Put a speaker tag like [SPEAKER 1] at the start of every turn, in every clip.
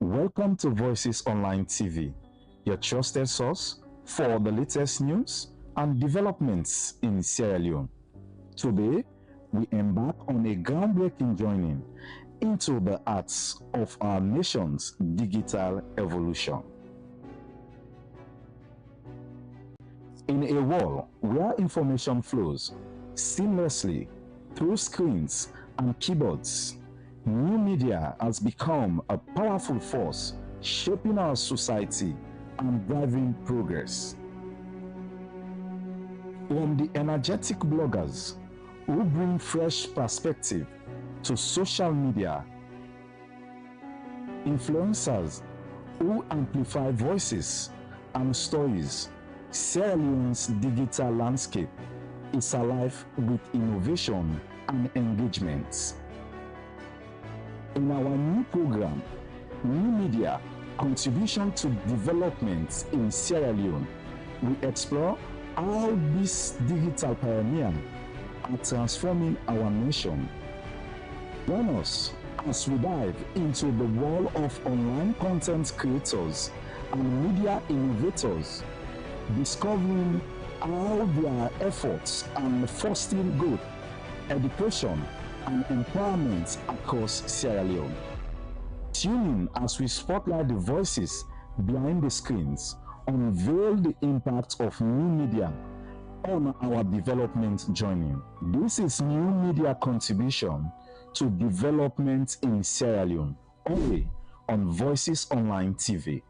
[SPEAKER 1] Welcome to Voices Online TV, your trusted source for the latest news and developments in Sierra Leone. Today, we embark on a groundbreaking journey into the arts of our nation's digital evolution. In a world where information flows seamlessly through screens and keyboards, new media has become a powerful force shaping our society and driving progress. From the energetic bloggers who bring fresh perspective to social media, influencers who amplify voices and stories, Sierra Leone's digital landscape is alive with innovation and engagement. In our new program, New Media: Contribution to Development in Sierra Leone, we explore how these digital pioneers are transforming our nation. Join us as we dive into the world of online content creators and media innovators, discovering how their efforts are fostering growth, education, and empowerment across Sierra Leone. Tune in as we spotlight the voices behind the screens, unveil the impact of new media on our development journey. This is New Media: Contribution to Development in Sierra Leone, only on Voices Online TV.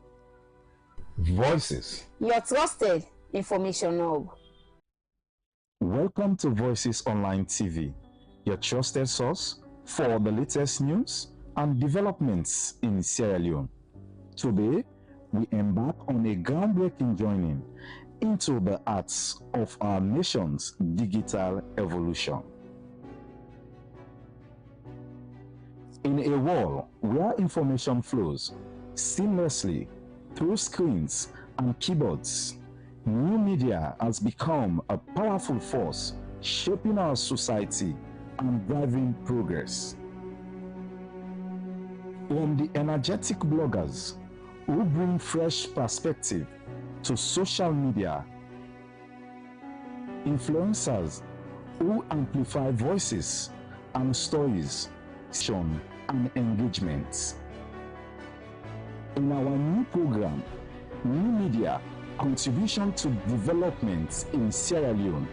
[SPEAKER 1] Voices,
[SPEAKER 2] your trusted information hub.
[SPEAKER 1] Welcome to Voices Online TV, your trusted source for the latest news and developments in Sierra Leone. Today, we embark on a groundbreaking journey into the arts of our nation's digital evolution. In a world where information flows seamlessly through screens and keyboards, new media has become a powerful force shaping our society and driving progress. From the energetic bloggers who bring fresh perspective to social media, influencers who amplify voices and stories, and engagement. In our new program, New Media: Contribution to Development in Sierra Leone,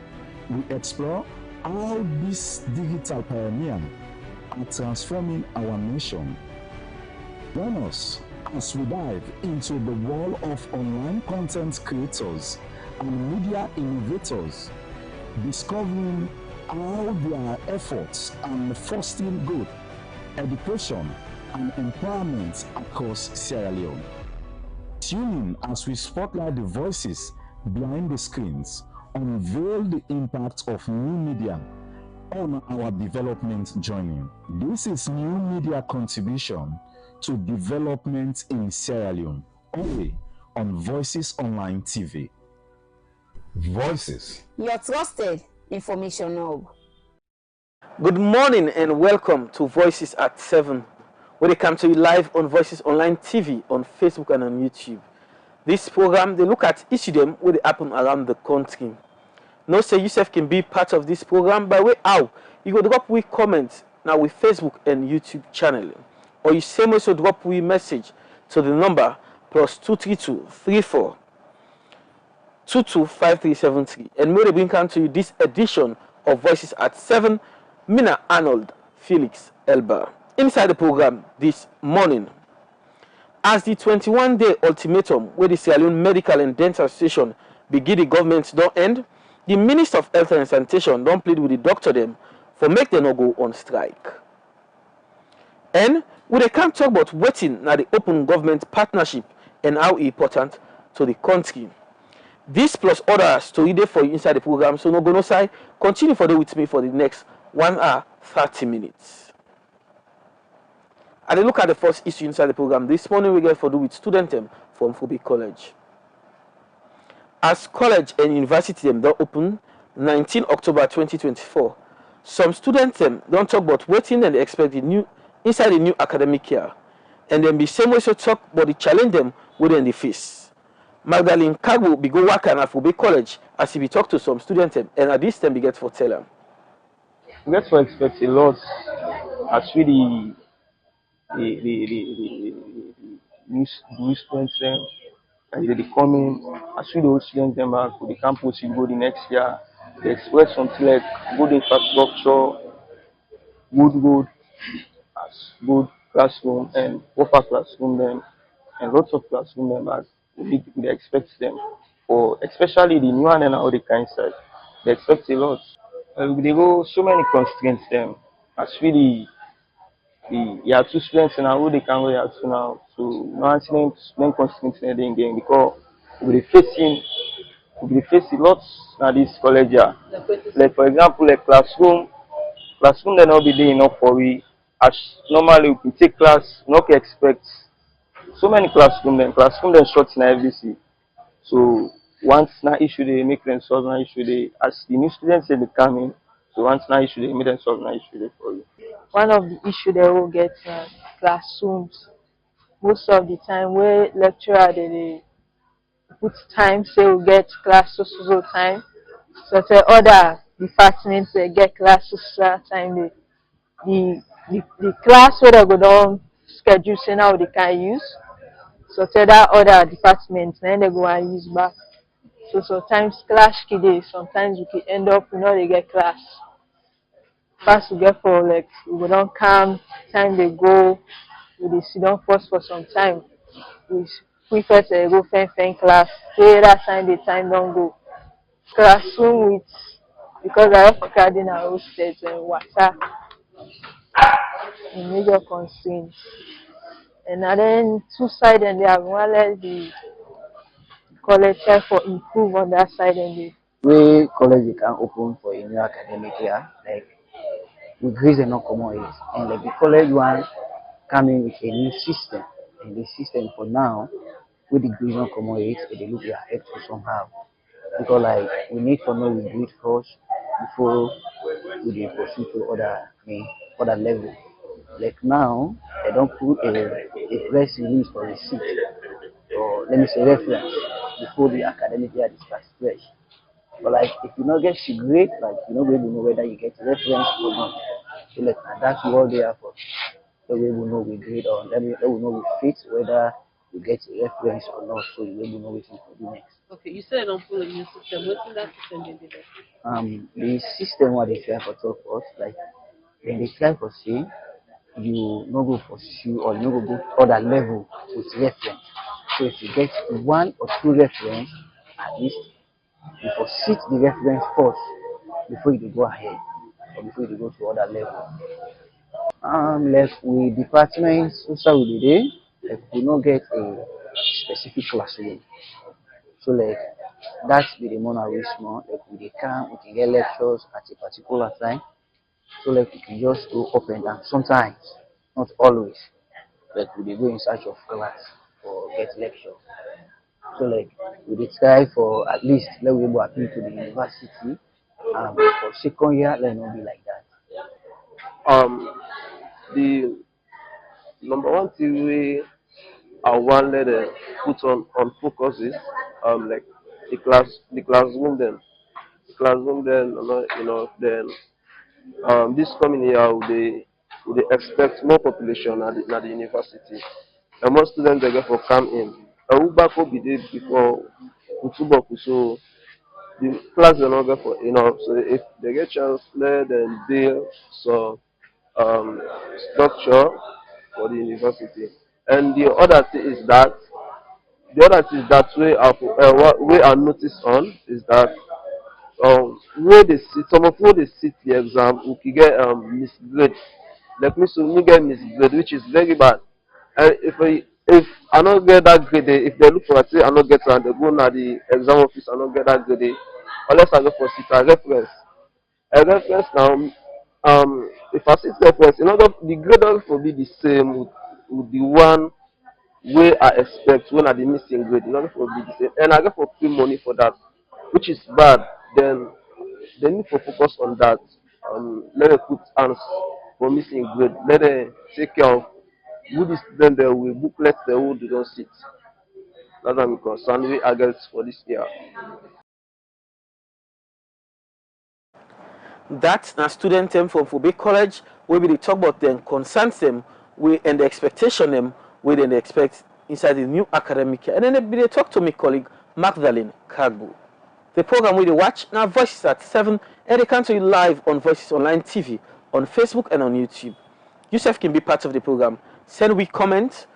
[SPEAKER 1] we explore how these digital pioneers are transforming our nation. Join us as we dive into the world of online content creators and media innovators, discovering how their efforts are fostering growth, education, and empowerment across Sierra Leone. Tune in as we spotlight the voices behind the screens, unveil the impact of new media on our development journey. This is New Media: Contribution to Development in Sierra Leone, only on Voices Online TV. Voices,
[SPEAKER 2] your trusted information hub.
[SPEAKER 3] Good morning and welcome to Voices at 7, where they come to you live on Voices Online TV, on Facebook and on YouTube. This program, they look at issues them where they happen around the country. Now say yourself can be part of this program by way how you go drop we comments now with Facebook and YouTube channel, or you same also drop we message to the number +232 34 225373, and may they bring come to you this edition of Voices at 7. Mina Arnold Felix Elba inside the program this morning. As the 21-day ultimatum where the Sierra Leone Medical and Dental Association begin the government don't end, the Minister of Health and Sanitation don't plead with the doctor them for make them not go on strike. And we can't talk about waiting now the open government partnership and how important to the country. This plus other story there for you inside the program, so no go no side. Continue for with me for the next 1 hour 30 minutes. And I look at the first issue inside the program. This morning we get for do with student from Fubi College. As college and university them don't open 19 October 2024, some students don't talk about waiting and they expect the new inside the new academic year. and then be same way so talk but the challenge them within the face. Magdalene Kagbo be go work at Afobe College as he be talk to some students and at this time be get for tell them.
[SPEAKER 4] We get to expect a lot as really the new students them and they coming as we the old students them back to the campus you go the next year. They expect something like good infrastructure, good road, as good classroom and proper classroom them and lots of classroom them as we expect them for especially the new and all the kind side. They expect a lot. They go so many constraints them as really you have two students now who they can go here to now. So no accident main constraints in the game because we be facing lots at this college here. Like for example like classroom they not be there enough for we as normally we can take class, not expect so many classroom then short in FDC. So once na issue they make them solve na issue they as the new students they come in. So once na issue they make them solve na issue they for you.
[SPEAKER 5] One of the issue they will get classrooms. Most of the time where lecturer they put time say we get class so time. So say other departments they get class so time the class where they go down schedule say now they can use. So say that other departments then they go and use back. So sometimes clash kid sometimes we can end up they get class. First we get for like we don't come, time they go, we dey sit down first for some time. We first go fan class, say that time don't go. Classroom with because I have cardinal hosted and water in major constraints. And then two side and they have one less the college try for improve on that side and they
[SPEAKER 6] Wey college dey can open for a new academic year, like we grades are not common it. And like the college one coming with a new system. And the system for now, with the grades not common it, they look like helpful somehow. Because like we need to know we do it first before we dey proceed to other level. Like now, they don't put a press release or receipt or let me say reference before the academic year is start fresh. But like if you not get your grade, like you not able to know whether you get reference or not. So like that's what they are for. So we will know we grade or let we know we fit whether you get a reference or not. So you will know what to do next.
[SPEAKER 7] Okay, you said don't follow the new system. What's in that system they did?
[SPEAKER 6] The system what they try for talk us like when they try for say you no go pursue or you no go other level with reference. So if you get one or two reference at least you proceed the reference first before you go ahead or before you go to other level. Like with departments also we dey like we no get a specific classroom. So like that's be the more we small like we dey come we can get lectures at a particular time. So like we can just go up and down sometimes, not always. Like we dey go in search of class or get lecture. So like we dey try for at least let we able appeal to the university. For second year, let not be like that.
[SPEAKER 4] The number one thing we I want let put on focus is like the classroom then then this coming year would they expect more population at the university and more students they get for come in. Ubako be there before Utuboku so the class they not get for enough so if they get chance let them build some um, structure for the university. And the other thing is that way I notice on is that where they sit some of where they sit the exam we can get misgrade. Like me so we get misgrade which is very bad. And if I don't get that grade if they look for it say I don't get and they go now the exam office I don't get that grade unless I go for sit a reference. A reference now, if I sit reference, in order the grade also be the same with the one way I expect when I the missing grade. In order for be the same, and I get for pay money for that, which is bad. Then they need to focus on that. Let them put hands for missing grade. Let them take care of who the student there will booklet the who they don't sit. That's what I'm concerned with against for this year.
[SPEAKER 3] That na student them from Fube College where we dey talk about them concerns them and the expectation them where they expect inside the new academic year. And then they talk to my colleague Magdalene Kagbu. The program we dey watch now Voices at 7 and they come to you live on Voices Online TV on Facebook and on YouTube. Yourself can be part of the program. Send we comment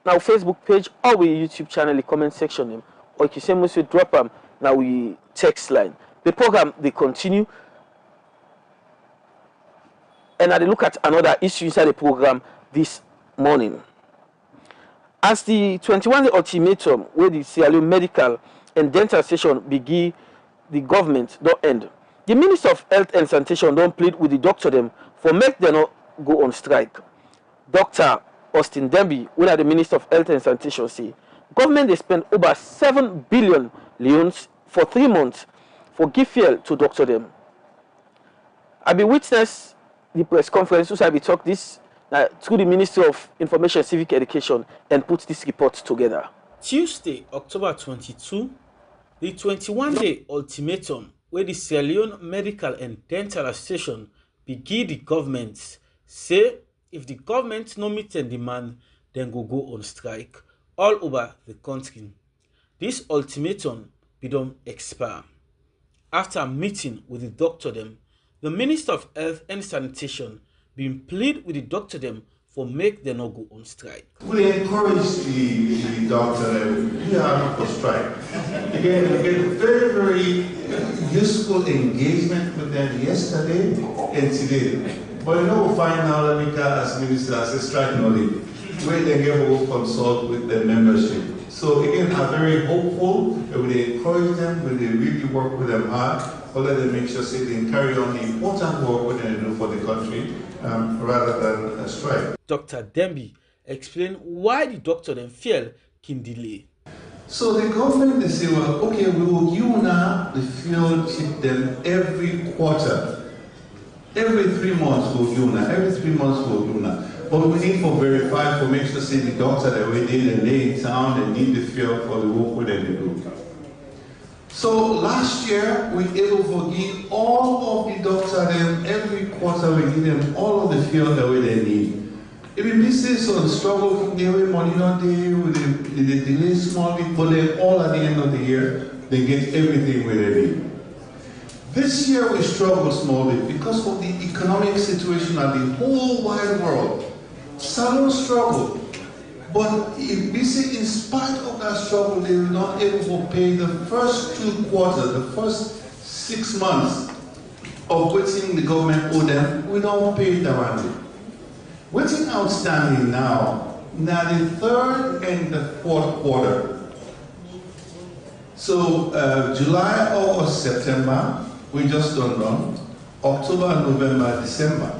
[SPEAKER 3] now Facebook page or we YouTube channel the comment section them or you can send us drop them now we text line. The program they continue. And I look at another issue inside the program this morning. As the 21-day ultimatum where the Sierra Leone Medical and Dental Station begin, the government don't end. The Minister of Health and Sanitation don't plead with the doctor them for make them not go on strike. Dr. Austin Demby, one of the Minister of Health and Sanitation, say government they spend over 7 billion leones for 3 months for give fuel to doctor them. I be witness the press conference, so I will talk this through the Ministry of Information and Civic Education and put this report together. Tuesday, October 22, the 21-day ultimatum where the Sierra Leone Medical and Dental Association begin the government say if the government no meet and demand, then go on strike all over the country. This ultimatum be don't expire. After a meeting with the doctor them, the Minister of Health and Sanitation been plead with the doctor them for make them not go on strike.
[SPEAKER 8] We encourage the doctor that we are not for strike. Again, we get very, very useful engagement with them yesterday and today. But you know, we find now that we as minister as a strike knowledge, where they will consult with their membership. So again, I'm very hopeful that we encourage them, when they really work with them hard, or let them make sure they can carry on the important work we're going to do for the country rather than a strike.
[SPEAKER 3] Dr. Demby explained why the doctor then feel can delay.
[SPEAKER 8] So the government, they say, well, okay, we will give now the field chip them every quarter. Every 3 months we'll give now. Every 3 months we'll give now. But we need to verify for make sure say the doctor that we need and lay in town and need the field for the work that they do. So last year we able to give all of the doctor them every quarter we give them all of the field that they need. If we business on struggle from the money not there with the delay small bit, but then all at the end of the year they get everything where they need. This year we struggle small bit because of the economic situation of the whole wide world. Salon struggle. But if we see in spite of that struggle, they were not able to pay the first 2 quarters, the first 6 months of waiting the government owe them, we don't pay it around it. What's outstanding now the 3rd and the 4th quarter. So July, August, September, we just don't run. October, November, December.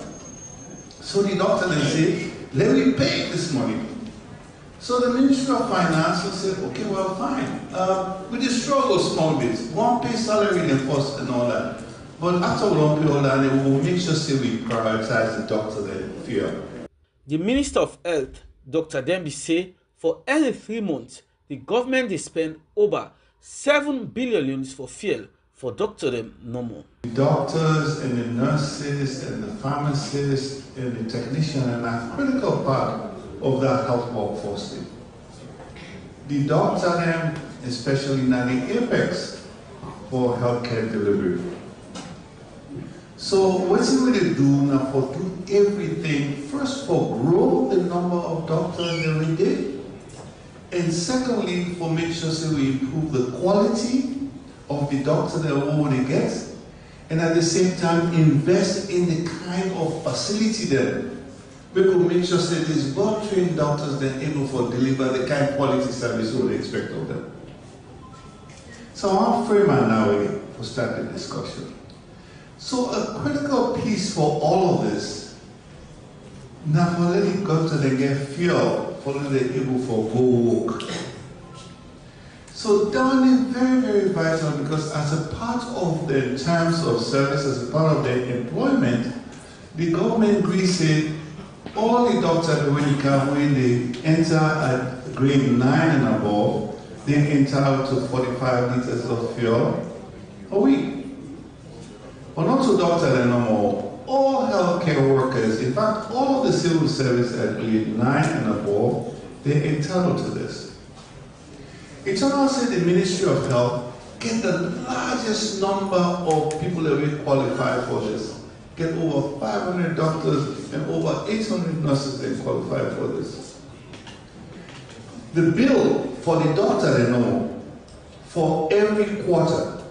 [SPEAKER 8] So the doctor then said, let me pay this money. So the Ministry of Finance said, okay, well, fine. We just struggle small bits. One pay salary and cost and all that. But after we don't pay all that, we will make sure we prioritize the doctor that fear.
[SPEAKER 3] The Minister of Health, Dr. Demby, say for every 3 months, the government they spend over 7 billion for fuel for doctor them no more.
[SPEAKER 8] The doctors and the nurses and the pharmacists and the technicians are a critical part of that health workforce. The doctor them, especially now the apex for healthcare delivery. So what we will do now for do everything, first for grow the number of doctors every day, and secondly for make sure that we improve the quality of the doctor that we want to get, and at the same time invest in the kind of facility that we will make sure that these well-trained doctors that are able to deliver the kind of quality service we would expect of them. So I'll frame it now again to start the discussion. So a critical piece for all of this, now for letting doctors they get fuel for them they're able for go work. So that is very, very vital because as a part of the terms of service, as a part of their employment, the government agrees all the doctors when they enter at grade 9 and above, they entitled to 45 liters of fuel a week. But not to doctors anymore. All healthcare workers, in fact, all of the civil service at grade 9 and above, they're entitled to this. It turns out the Ministry of Health get the largest number of people that we qualify for this. Get over 500 doctors and over 800 nurses that qualify for this. The bill for the doctor they know for every quarter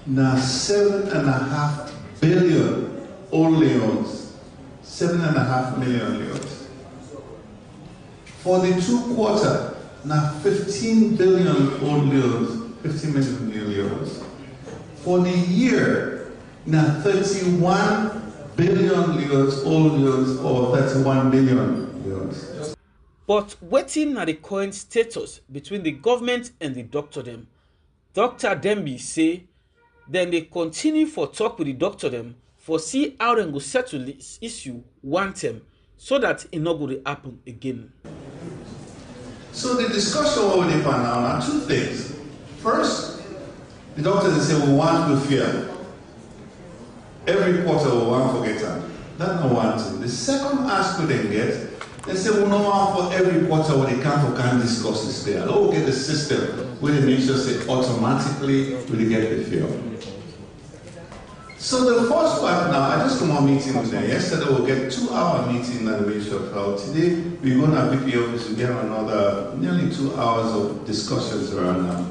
[SPEAKER 8] now 7.5 billion old leons, 7.5 million leons. For the 2 quarter now 15 billion old leons, 15 million leons. For the year now 31 billion leons, old leons, or 31 billion leons.
[SPEAKER 3] But waiting at the current status between the government and the doctor them, Dr. Dembi say, then they continue for talk with the doctor them for see how they go settle this issue one time so that it not going to happen again.
[SPEAKER 8] So the discussion over the panel are 2 things. First, the doctors say we want to fear. Every quarter we want to forget that. That's not one thing. The second aspect they get, they say we don't want for every quarter when they can't discuss this there. We'll get the system where they make sure say automatically we get the fear. So the first part now, I just come on meeting with them. Yesterday we'll get 2-hour meeting at the Ministry of Health. Today we're going to VP office to get another nearly 2 hours of discussions around now.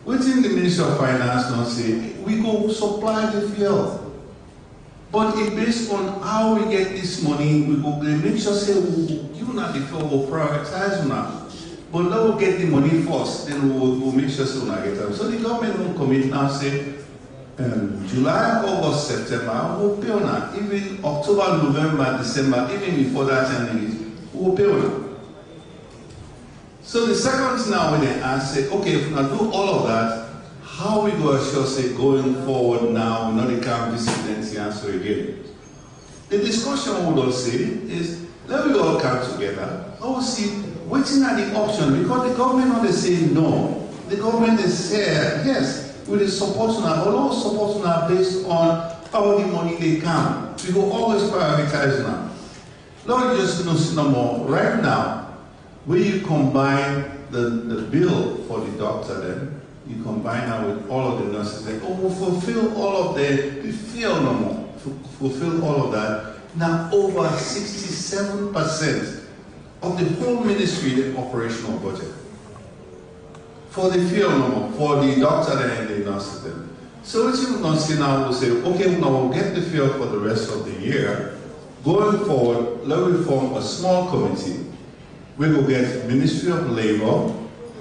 [SPEAKER 8] Within the Ministry of Finance now say, we go supply the fuel. But it based on how we get this money, we go make sure say, you not the fuel, we'll prioritize now. But now we'll get the money first, then we'll make sure so we not get them. So the government will commit now say, July, August, September, we'll pay on that. Even October, November, December, even before that time, we'll pay on that. So the second thing now when they ask, say, okay, if we now do all of that, how we go assure, say, going forward now, we know they can't visit the answer again. The discussion we would all say is, let we all come together, I will see, waiting at the option, because the government not they say no. The government they say, yes, with the support now, but all support now based on how the money they come. We will always prioritize now. Lord, just no more. Right now, when you combine the bill for the doctor, then you combine that with all of the nurses. Then, we'll fulfill all of the field no more. Fulfill all of that. Now, over 67% of the whole ministry, the operational budget. For the field no more, for the doctor and the nurses. Then. So what you not see now will say, okay, now we'll get the field for the rest of the year. Going forward, let me form a small committee. We will get Ministry of Labor,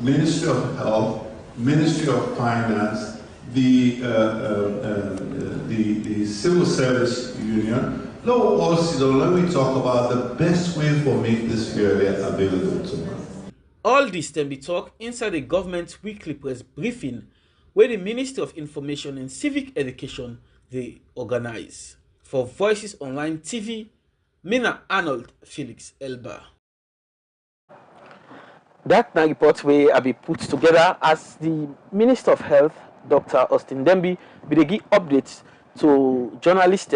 [SPEAKER 8] Ministry of Health, Ministry of Finance, the Civil Service Union. Let me talk about the best way for make this field available to them.
[SPEAKER 3] All this can be talked inside the government weekly press briefing where the Ministry of Information and Civic Education they organize. For Voices Online TV, Mina Arnold Felix Elba. That now report where I be put together as the Minister of Health, Dr. Austin Dembi, be give updates to journalists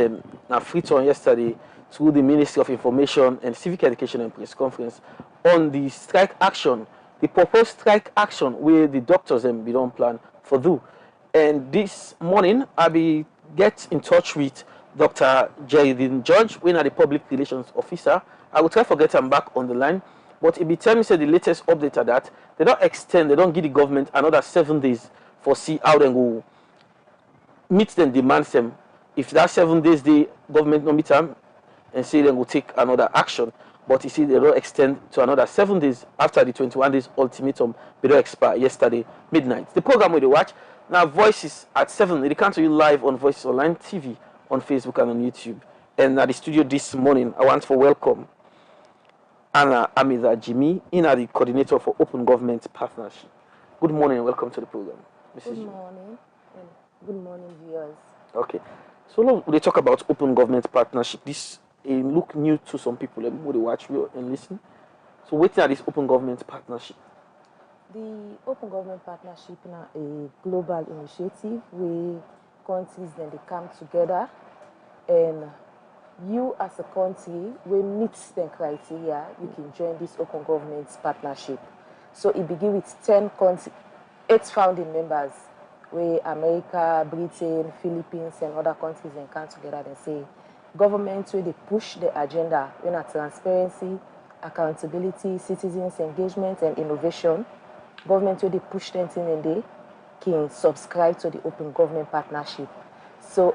[SPEAKER 3] na free on yesterday through the Ministry of Information and Civic Education and Press Conference on the strike action, the proposed strike action where the doctors be don't plan for do. And this morning I be get in touch with Dr. Jerry George, when are the public relations officer. I will try to get him back on the line. But it be tell me say the latest update are that they don't extend, they don't give the government another 7 days for see how they go meet them demands them. If that 7 days the government no meet them and say they will take another action. But you see they don't extend to another 7 days after the 21 days ultimatum they don't expire yesterday midnight. The program where they watch now Voices at 7. They come to you live on Voices Online TV on Facebook and on YouTube. And at the studio this morning I want to welcome Anna Amiza Jimmy, the coordinator for Open Government Partnership. Good morning and welcome to the program.
[SPEAKER 9] Good morning. Good morning, viewers.
[SPEAKER 3] Okay. So now we talk about Open Government Partnership. This it look new to some people. Everybody watch you and listen. So waiting at this open government partnership.
[SPEAKER 9] The Open Government Partnership na a global initiative where countries then they come together, and you as a country will meet the criteria, you can join this Open Government Partnership. So it begins with 10 countries, 8 founding members, where America, Britain, Philippines, and other countries then come together and say, governments where they push the agenda, when are transparency, accountability, citizens engagement, and innovation. Governments where they push them in and they can subscribe to the Open Government Partnership. So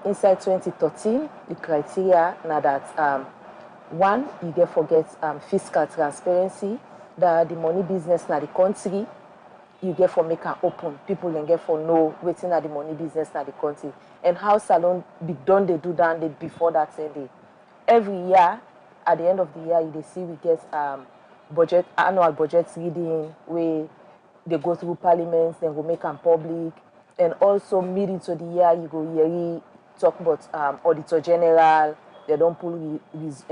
[SPEAKER 9] inside 2013, the criteria now that one, you get forget fiscal transparency, that the money business now the country, you get for make an open. People then get for know waiting at the money business now the country. And how Salon be done they do that they before that same day. Every year, at the end of the year, you see we get annual budget reading where they go through parliaments, then go make them public, and also mid into the year you go yearly talk about auditor general. They don't pull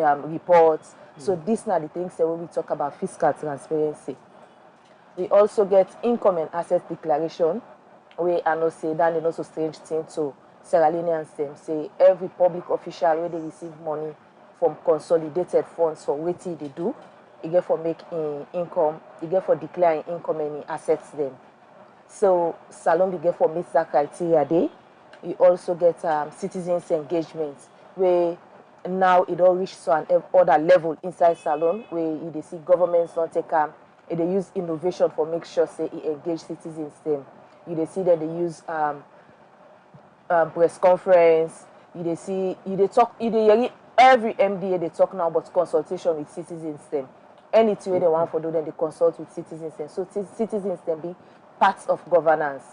[SPEAKER 9] reports. So these are the things that when we talk about fiscal transparency. We also get income and asset declaration, where I know say that is also strange thing to Sierra Leoneans them say every public official where they receive money from consolidated funds for what they do, you get for make income, you get for declaring income and assets them. So Salon we get for meet that criteria day. You also get citizens engagement, where now it all reach to an other level inside Salon, where you see governments not take they use innovation for make sure say it engage citizens them. You see that they use press conference. You see they talk. Every MDA they talk now about consultation with citizens them. Anything they want for do, then they consult with citizens them. So citizens then be parts of governance.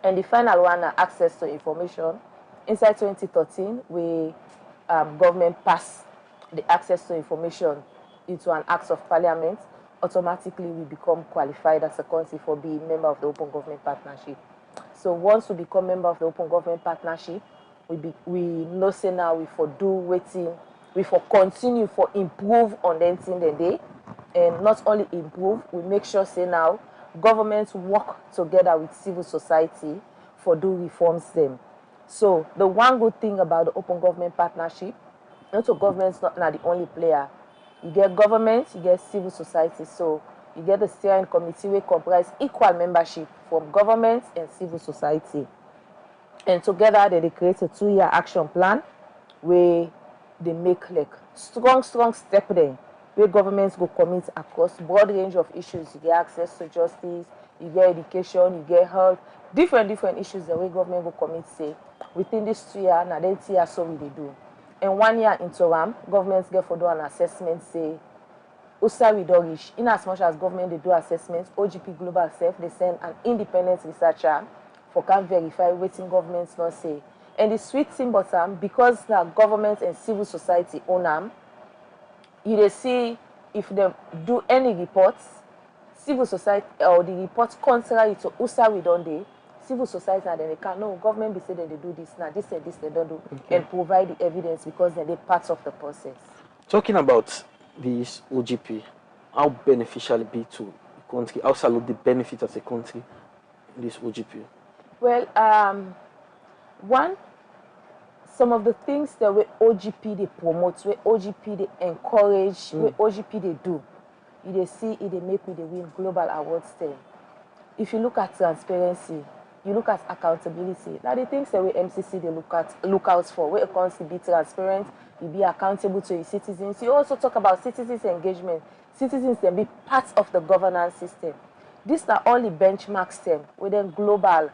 [SPEAKER 9] And the final one, access to information. Inside 2013, we government passed the access to information into an act of parliament. Automatically, we become qualified as a country for being member of the Open Government Partnership. So once we become member of the Open Government Partnership, we know say now we for do waiting, we for continue for improve on the thing the day, and not only improve, we make sure say now governments work together with civil society for do reforms them. So the one good thing about the Open Government Partnership, not government's not the only player. You get government, you get civil society. So you get the steering committee which comprise equal membership from government and civil society. And together they create a 2-year action plan where they make like strong step there, where governments go commit across broad range of issues. You get access to justice, you get education, you get health, different issues the way government go commit say within this 2 years, now then 2 years so we do. And 1 year into governments get for do an assessment say USA we don't reach. In as much as government they do assessments, OGP Global Self they send an independent researcher for can verify what governments not say. And the sweet thing but because now government and civil society own them, you they see if they do any reports, civil society or the reports contrary to USA we don't do, civil society and then they can no government be say that they do this now, this and this they don't do, and provide the evidence because they're part of the process.
[SPEAKER 3] Talking about this OGP, how beneficial it be to the country? How salute the benefit as a country in this OGP?
[SPEAKER 9] Well, one, some of the things that where OGP they promote, where OGP they encourage, where OGP they do, you they see it they make with the win global awards then. If you look at transparency, you look at accountability. Now the things that we MCC they look out for, where a country be transparent, you be accountable to your citizens. You also talk about citizens engagement. Citizens can be part of the governance system. These are all the benchmarks them within global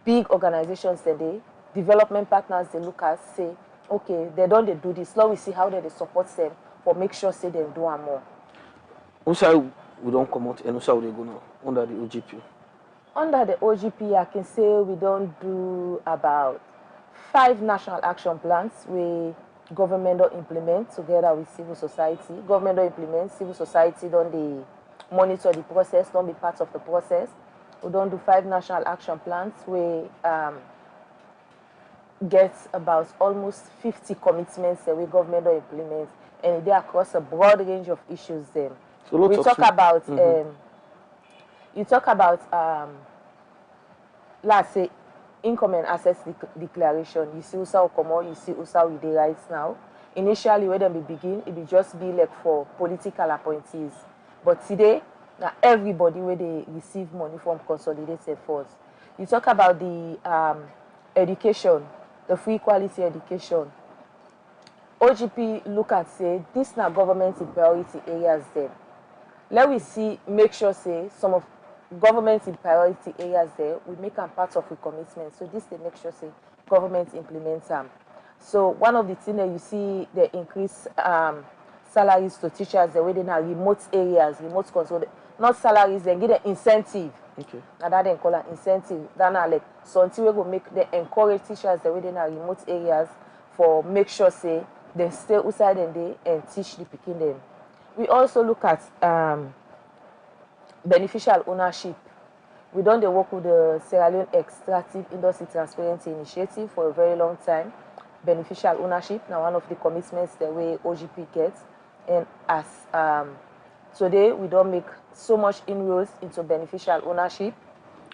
[SPEAKER 9] big organizations today, development partners they look at say, okay, they do this. Now we see how they support them for make sure say they do more.
[SPEAKER 3] Also, we don't come out and also they go now under the OGP.
[SPEAKER 9] Under the OGP, I can say we don't do about 5 national action plans where government don't implement together with civil society. Government don't implement, civil society don't they monitor the process, don't be part of the process. We don't do 5 national action plans where get about almost 50 commitments that we government will implement, and they across a broad range of issues. Then
[SPEAKER 3] So lots
[SPEAKER 9] we
[SPEAKER 3] of
[SPEAKER 9] talk
[SPEAKER 3] things.
[SPEAKER 9] about you talk about let's say income and assets declaration. You see USA Okomo, you see USA with the rights now. Initially, when they begin, it will just be like for political appointees. But today, now everybody where they receive money from consolidated funds. You talk about the education, the free quality education. OGP look at say this now government in priority areas there. Let we see, make sure say some of government in priority areas there, we make them part of the commitment. So this they make sure say government implements them. So one of the things that you see, they increase salaries to teachers the way they now remote areas, remote control, not salaries, they give them incentive.
[SPEAKER 3] Okay.
[SPEAKER 9] And that they call an incentive. That now like something we go make they encourage teachers the way they now remote areas for make sure say they stay outside and they and teach the picking them. We also look at beneficial ownership. We done the work with the Sierra Leone Extractive Industry Transparency Initiative for a very long time. Beneficial ownership, now one of the commitments the way OGP gets. And as today, we don't make so much inroads into beneficial ownership.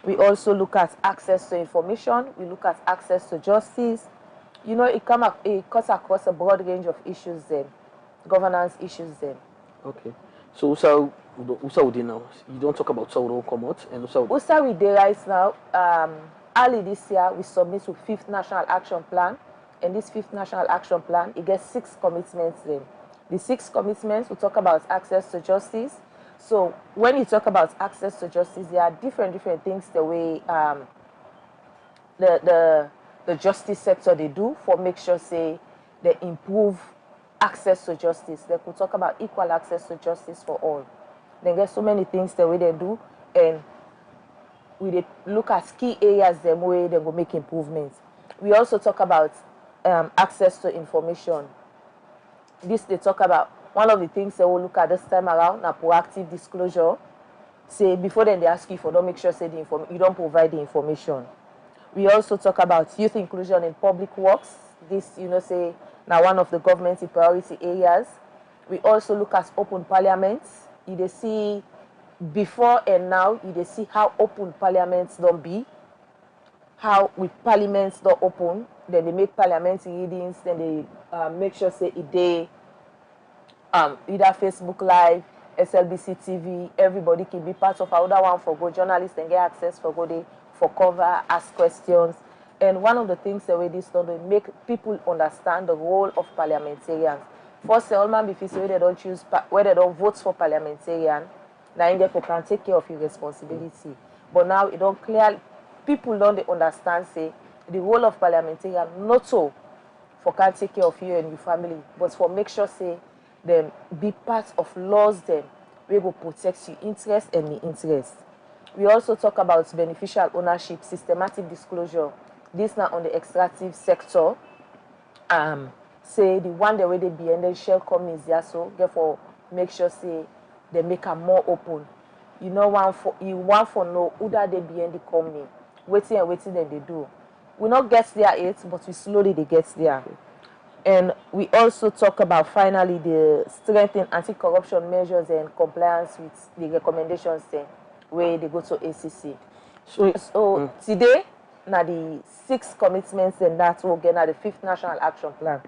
[SPEAKER 9] We also look at access to information. We look at access to justice. You know, it cuts across a broad range of issues then, governance issues then.
[SPEAKER 3] Okay. So USA would now. You don't talk about USA will come out and
[SPEAKER 9] USA with the right now. Early this year, we submit to 5th National Action Plan. And this 5th National Action Plan, it gets 6 commitments then. The 6 commitments will talk about access to justice. So when you talk about access to justice, there are different things the way the justice sector they do for make sure say they improve access to justice. They could talk about equal access to justice for all. They get so many things the way they do, and we look at key areas the way they will make improvements. We also talk about access to information. This they talk about one of the things they will look at this time around now proactive disclosure. Say before then they ask you for don't make sure say you don't provide the information. We also talk about youth inclusion in public works. This say now one of the government's priority areas. We also look at open parliaments. You see before and now you see how open parliaments don't be. How with parliaments don't open, then they make parliamentary readings, then they make sure say they either Facebook Live, SLBC TV, everybody can be part of another one for go journalists and get access for go they for cover, ask questions. And one of the things the way this done, they make people understand the role of parliamentarians. First, all man before say they don't choose where they don't vote for parliamentarian, now you therefore can take care of your responsibility. But now it don't clear people don't they understand say the role of parliamentarian not so for can take care of you and your family, but for make sure say them be part of laws then we will protect your interest and the interest. We also talk about beneficial ownership, systematic disclosure. This now on the extractive sector. Say the one the way they be and then shell companies there, so therefore make sure say they make them more open. You know you want for know who that they be in the company, waiting then they do. We not get there yet, but we slowly they get there. And we also talk about finally the strengthening anti-corruption measures and compliance with the recommendations then where they go to ACC. So today, now the 6 commitments and that will get now the 5th National Action Plan.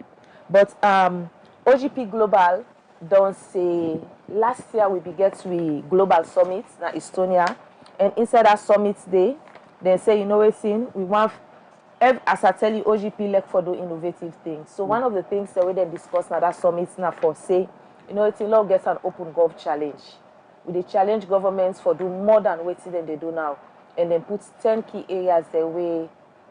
[SPEAKER 9] But OGP Global don't say last year we began to global summit na Estonia, and inside that summit day, they say we want. As I tell you, OGP like for do innovative things. So one of the things that we then discuss now that summit now for say, it's a law gets an open gov challenge. We they challenge governments for do more than what they do now, and then put 10 key areas there way,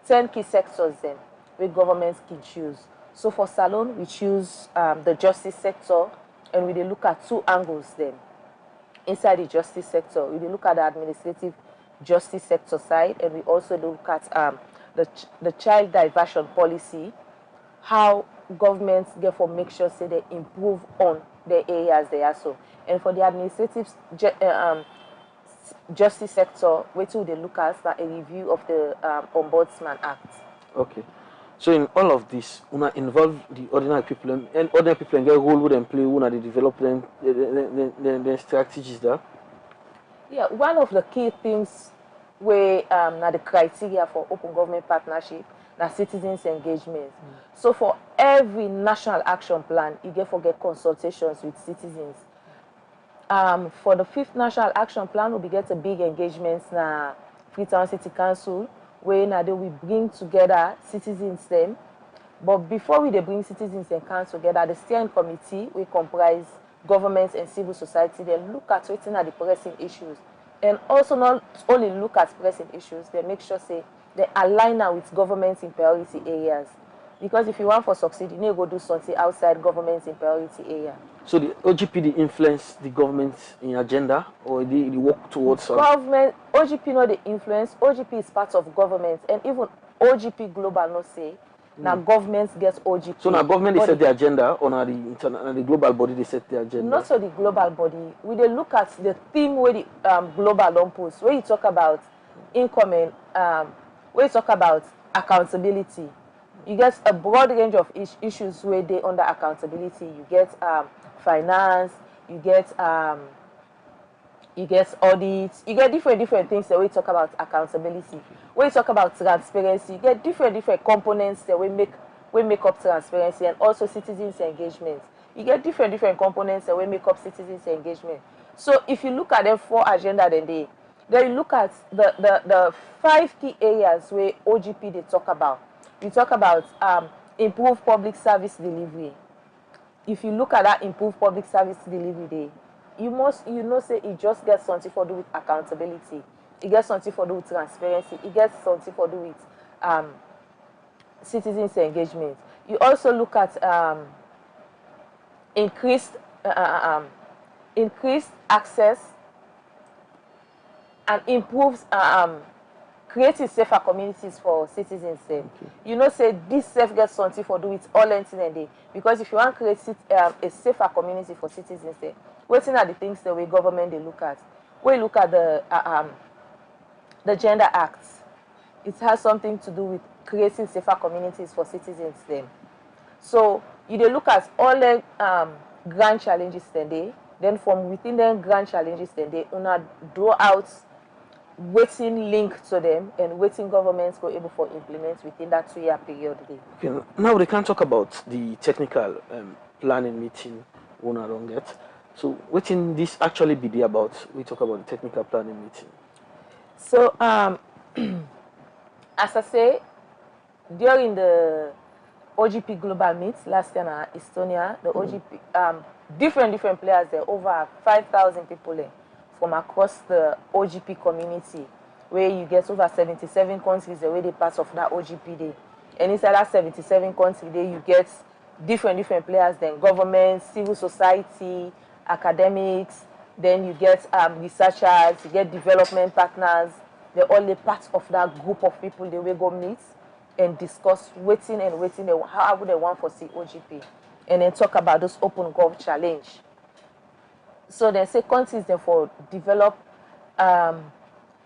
[SPEAKER 9] 10 key sectors then where governments can choose. So for Salone, we choose the justice sector, and we they look at 2 angles then. Inside the justice sector, we they look at the administrative justice sector side, and we also look at the child diversion policy, how governments therefore make sure say they improve on the areas they are so. And for the administrative justice sector, wait till they look at a review of the Ombudsman Act.
[SPEAKER 3] Okay. So in all of this, una involve the ordinary people and ordinary people and get role with them play una they develop them the strategies there.
[SPEAKER 9] Yeah, one of the key things where now the criteria for open government partnership, now citizens engagement. So for every national action plan, you get consultations with citizens. For the 5th national action plan, we get a big engagements na Freetown City Council, where now they will bring together citizens them. But before we they bring citizens and council together, the steering committee will comprise governments and civil society. They look at what's the pressing issues, and also not only look at pressing issues, they make sure say they align now with governments in priority areas. Because if you want for succeed, you need to go do something outside governments in priority area.
[SPEAKER 3] So the OGP they influence the government in agenda, or they work towards
[SPEAKER 9] government. OGP not the influence. OGP is part of government, and even OGP global no say. Now governments get OGP.
[SPEAKER 3] So now government they set the agenda, or now the global body they set the agenda.
[SPEAKER 9] Not so the global body. We they look at the theme where the global don't post. Where you talk about income and where you talk about accountability. You get a broad range of issues where they under accountability. You get finance. You get audits. You get different things that we talk about accountability. When you talk about transparency, you get different components that we make up transparency, and also citizens engagement. You get different components that we make up citizens engagement. So if you look at them 4 agenda, then you look at the 5 key areas where OGP they talk about. We talk about improve public service delivery. If you look at that improve public service delivery, you know say it just gets something to do with accountability. It gets something to do with transparency. It gets something to do with citizens engagement. You also look at increased access and improves creating safer communities for citizens. You know say this safe gets something to do with all anything and day, because if you want to create a safer community for citizens, what are the things that we government they look at? We look at the Gender Act. It has something to do with creating safer communities for citizens then. So you they look at all the grand challenges then from within them grand challenges they una draw out waiting link to them and waiting governments go able for implement within that 2-year period.
[SPEAKER 3] Okay, now we can talk about the technical planning meeting una don't get. So what can this actually be about? We talk about the technical planning meeting.
[SPEAKER 9] So as I say, during the OGP Global Meet last year in Estonia, the OGP different players there, over 5,000 people there from across the OGP community, where you get over 77 countries the way they part of that OGP day. And inside that 77 countries there, you get different players, then governments, civil society, academics, then you get researchers, you get development partners. They're all the parts of that group of people they will go meet and discuss waiting how would they want for OGP, and then talk about those open gov challenge. So they say countries therefore develop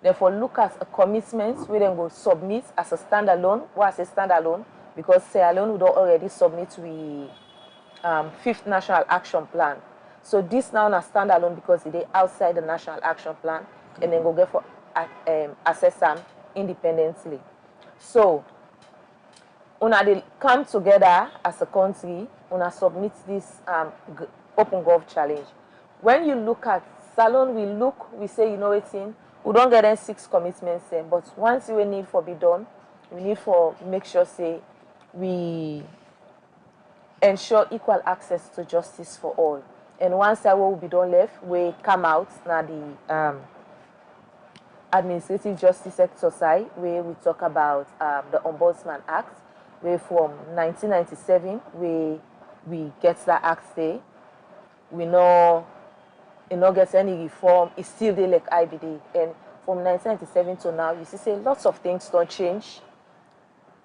[SPEAKER 9] therefore look at a commitment where they go submit as a standalone. Why as a standalone? Because Sierra Leone would already submit we 5th national action plan. So this now a standalone because they outside the national action plan, and then go get for assess them independently. So una they come together as a country, una submit this open gov challenge. When you look at Salon, we say, you know what, we don't get any 6 commitments then, but once we need for be done, we need for make sure say we ensure equal access to justice for all. And once that will be done left, we come out now the administrative justice exercise where we talk about the Ombudsman Act, where from 1997 we get that act there. We know it not get any reform, it's still there like IBD. And from 1997 to now, you see say lots of things don't change.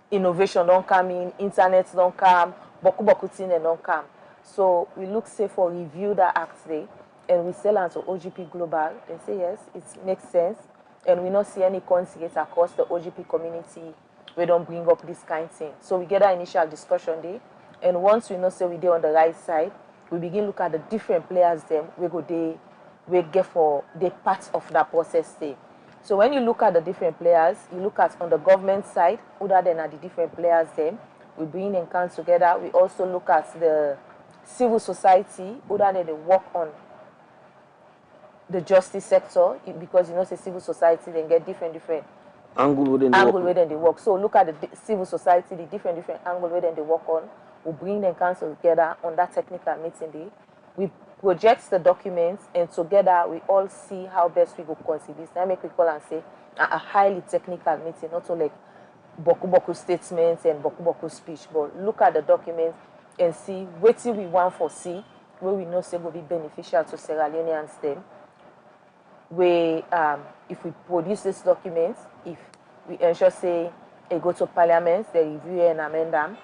[SPEAKER 9] Innovation don't come in, internet don't come, boku thing don't come. So we look say for review that act there, and we sell on to OGP Global. They say yes, it makes sense, and we not see any consigates across the OGP community we don't bring up this kind of thing. So we get our initial discussion there, and once we know say we dey on the right side, we begin look at the different players them we get for the part of that process there. So when you look at the different players, you look at on the government side, other than at the different players them, we bring them come together. We also look at the civil society, other than they work on the justice sector, because you know say civil society then get different
[SPEAKER 3] angle within
[SPEAKER 9] they work. So look at the civil society, the different angle where they work on. We bring them council together on that technical meeting day. We project the documents, and together we all see how best we go contribute. I make we call and say a highly technical meeting, not so like boku statements and boku speech, but look at the documents and see what we want for see, where we know say will be beneficial to Sierra Leoneans them. If we produce this document, if we ensure say it go to Parliament, they review and amend them,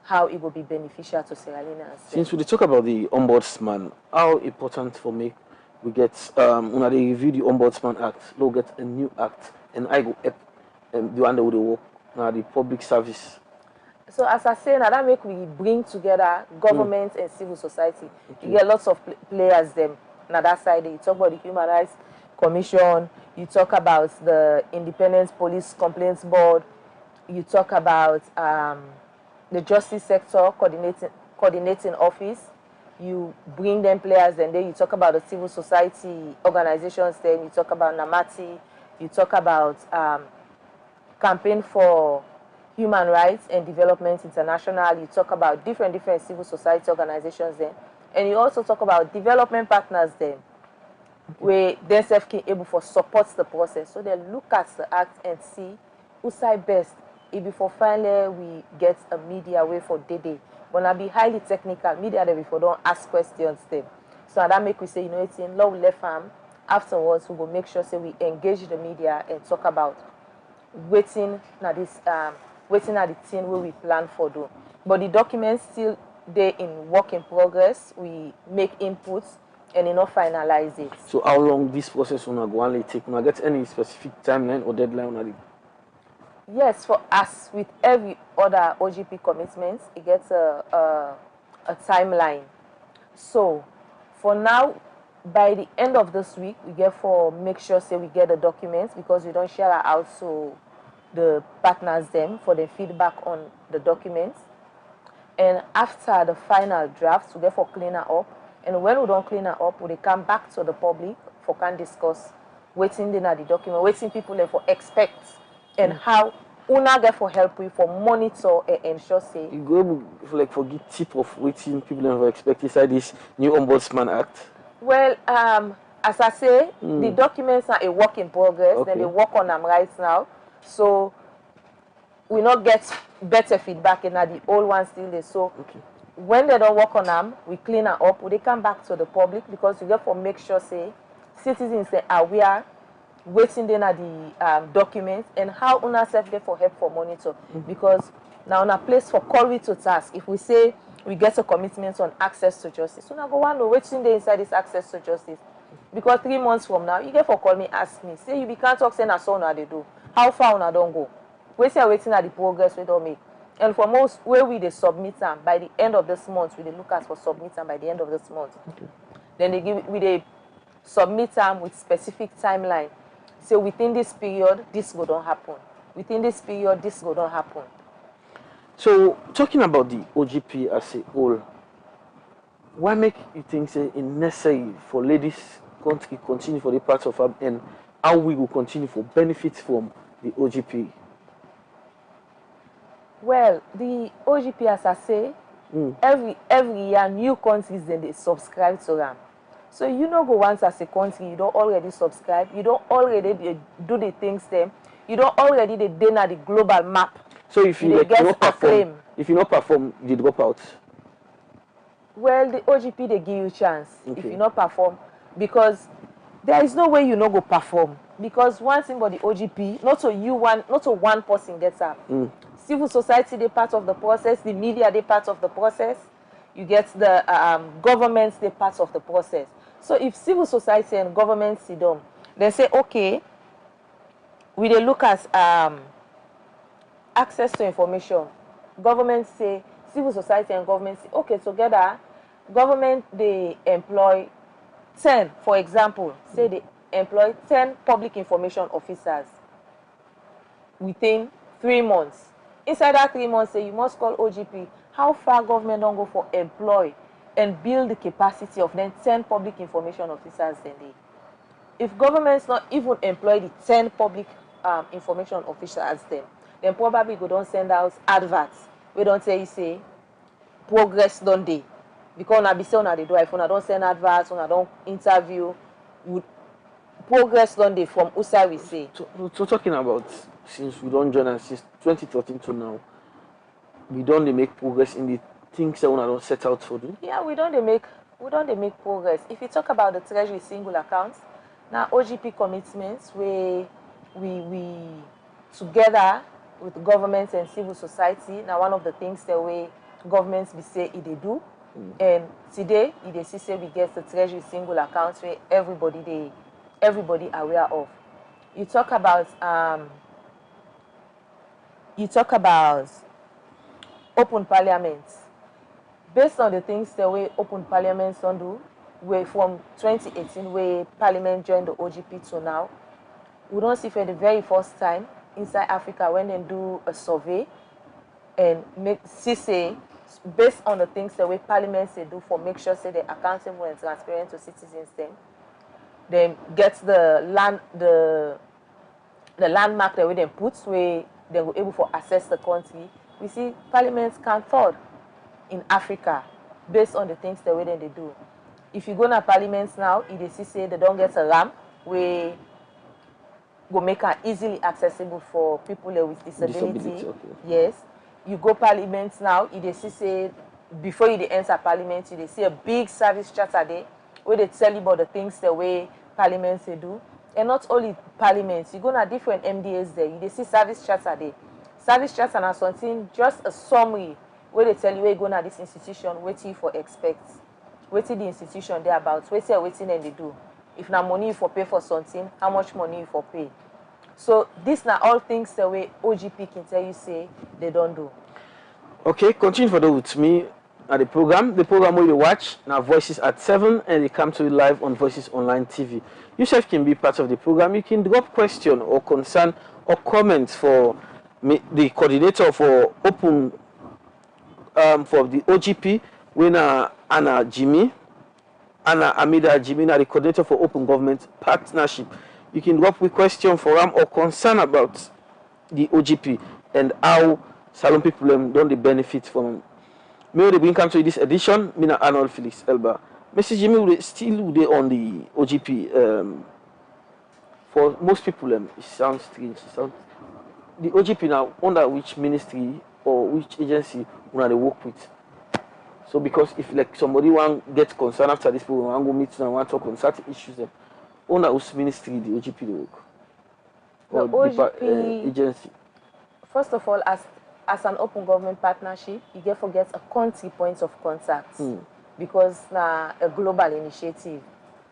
[SPEAKER 9] how it will be beneficial to Sierra Leoneans.
[SPEAKER 3] Since we talk about the Ombudsman, how important for me we get when they review the Ombudsman Act, they'll get a new act, and I go help the one that would work now the public service.
[SPEAKER 9] So as I say, now that make we bring together government and civil society. Okay. You get lots of players them. Now that side, you talk about the Human Rights Commission, you talk about the Independent Police Complaints Board, you talk about the justice sector coordinating office. You bring them players, and then you talk about the civil society organizations. Then you talk about NAMATI. You talk about Campaign for Human Rights and Development International. You talk about different civil society organizations then, and you also talk about development partners then, where themselves can able for support the process. So they look at the act and see who side best. If before finally we get a media way for day. When I be highly technical, media that before don't ask questions them. So that make we say, you know, it's in law left arm. Afterwards, we will make sure say we engage the media and talk about waiting at the thing where we plan for do. But the documents still they in work in progress. We make inputs and not finalize it.
[SPEAKER 3] So how long this process will go only take? Will I get any specific timeline or deadline on it?
[SPEAKER 9] Yes, for us, with every other OGP commitment, it gets a timeline. So, for now, by the end of this week, we get for make sure say we get the documents, because we don't share out to the partners them for the feedback on the documents. And after the final draft, we get for cleaner up. And when we don't clean up, we come back to the public for can discuss waiting then at the document, waiting people there for expect. And how una get for help with for monitor and ensure say
[SPEAKER 3] you go like for get tip of waiting people never expect inside this new Ombudsman Act.
[SPEAKER 9] Well, as I say, the documents are a work in progress.
[SPEAKER 3] Okay.
[SPEAKER 9] Then they work on them right now. So we not get better feedback, and the old ones still there. So when they don't work on them, we clean them up. They come back to the public, because we get for make sure say citizens are aware waiting then at the documents, and how una self get for help for monitor, because now on a place for call we to task. If we say we get a commitment on access to justice, so now go one waiting there inside this access to justice, because 3 months from now you get for call me ask me say you can't talk say na so una they do, how far una don't go, waiting at the progress we don't make. And for most where we they submit them by the end of this month, we they look at for submit them by the end of this month. Then they submit them with specific timeline. So within this period, this will don't happen. Within this period, this will don't happen.
[SPEAKER 3] So talking about the OGP as a whole, why make you think say it's necessary for ladies country continue for the part of them, and how we will continue for benefits from the OGP?
[SPEAKER 9] Well, the OGP, as I say, every year new countries then they subscribe to them. So you know go once as a country, you don't already subscribe, you don't already do the things them, you don't already the the global map.
[SPEAKER 3] So if you like, not perform, if you not perform, you drop out.
[SPEAKER 9] Well, the OGP they give you chance if you not perform, because there is no way you not go perform, because one thing about the OGP, not to one person gets up. Civil society they part of the process, the media they part of the process, you get the governments they part of the process. So if civil society and government sit down, they say, okay, we they look at access to information. Government say, civil society and government say, okay, together, government, they employ 10, for example, say they employ 10 public information officers within 3 months. Inside that 3 months, say you must call OGP. How far government don't go for employ and build the capacity of then 10 public information officers then they. If government's not even employ the 10 public information officers then probably go don't send out adverts. We don't say progress don't they. Because on a say on they do if on don't send adverts, on don't interview, would progress don't they from outside we say.
[SPEAKER 3] So talking about since we don't join us since 2013 to now, we don't make progress in the things that we don't set out for do.
[SPEAKER 9] Yeah, we don't make progress. If you talk about the treasury single accounts, now OGP commitments we together with governments and civil society. Now one of the things that we governments be say they do. And today they say we get the treasury single accounts where everybody aware of. You talk about open parliament. Based on the things the way open parliaments don't do, where from 2018 where parliament joined the OGP to now, we don't see for the very first time inside Africa when they do a survey and say based on the things the way parliaments they do for make sure say they're accountable and transparent to citizens then get the landmark the way they put where they were able to assess the country. We see parliaments can't third in Africa based on the things the way that they do. If you go to parliaments now, they say they don't get a ramp where go make it easily accessible for people with disability.
[SPEAKER 3] Okay.
[SPEAKER 9] Yes. You go parliaments now, they say before you enter parliament, they see a big service charter there where they tell you about the things the way parliaments they do. And not only parliaments, you go to different MDAs there, they see service charter there. Service charter and something, just a summary where they tell you where you go to this institution, what you for expect, what the institution they about, what and they do. If now money you for pay for something, how much money you for pay. So these are all things the way OGP can tell you say they don't do.
[SPEAKER 3] Okay, continue for with me at the program. The program where you watch now Voices at 7 and they come to you live on Voices Online TV. You self can be part of the program. You can drop question or concern or comments for me, the coordinator for open for the OGP, winner Anna Amida Jimmy, the coordinator for Open Government Partnership. You can drop a question for them or concern about the OGP and how Salon people don't they benefit from. May they bring come to this edition, Mina Arnold Felix Elba. Mrs. Jimmy will still on the OGP. For most people, it sounds strange. The OGP now under which ministry or which agency they work with. So because if like somebody want get concerned after this program, want go meet and want to talk on certain issues, under which ministry the OGP they work? Or
[SPEAKER 9] the OGP
[SPEAKER 3] agency.
[SPEAKER 9] First of all, as an open government partnership, you get forget a country points of contact because na a global initiative.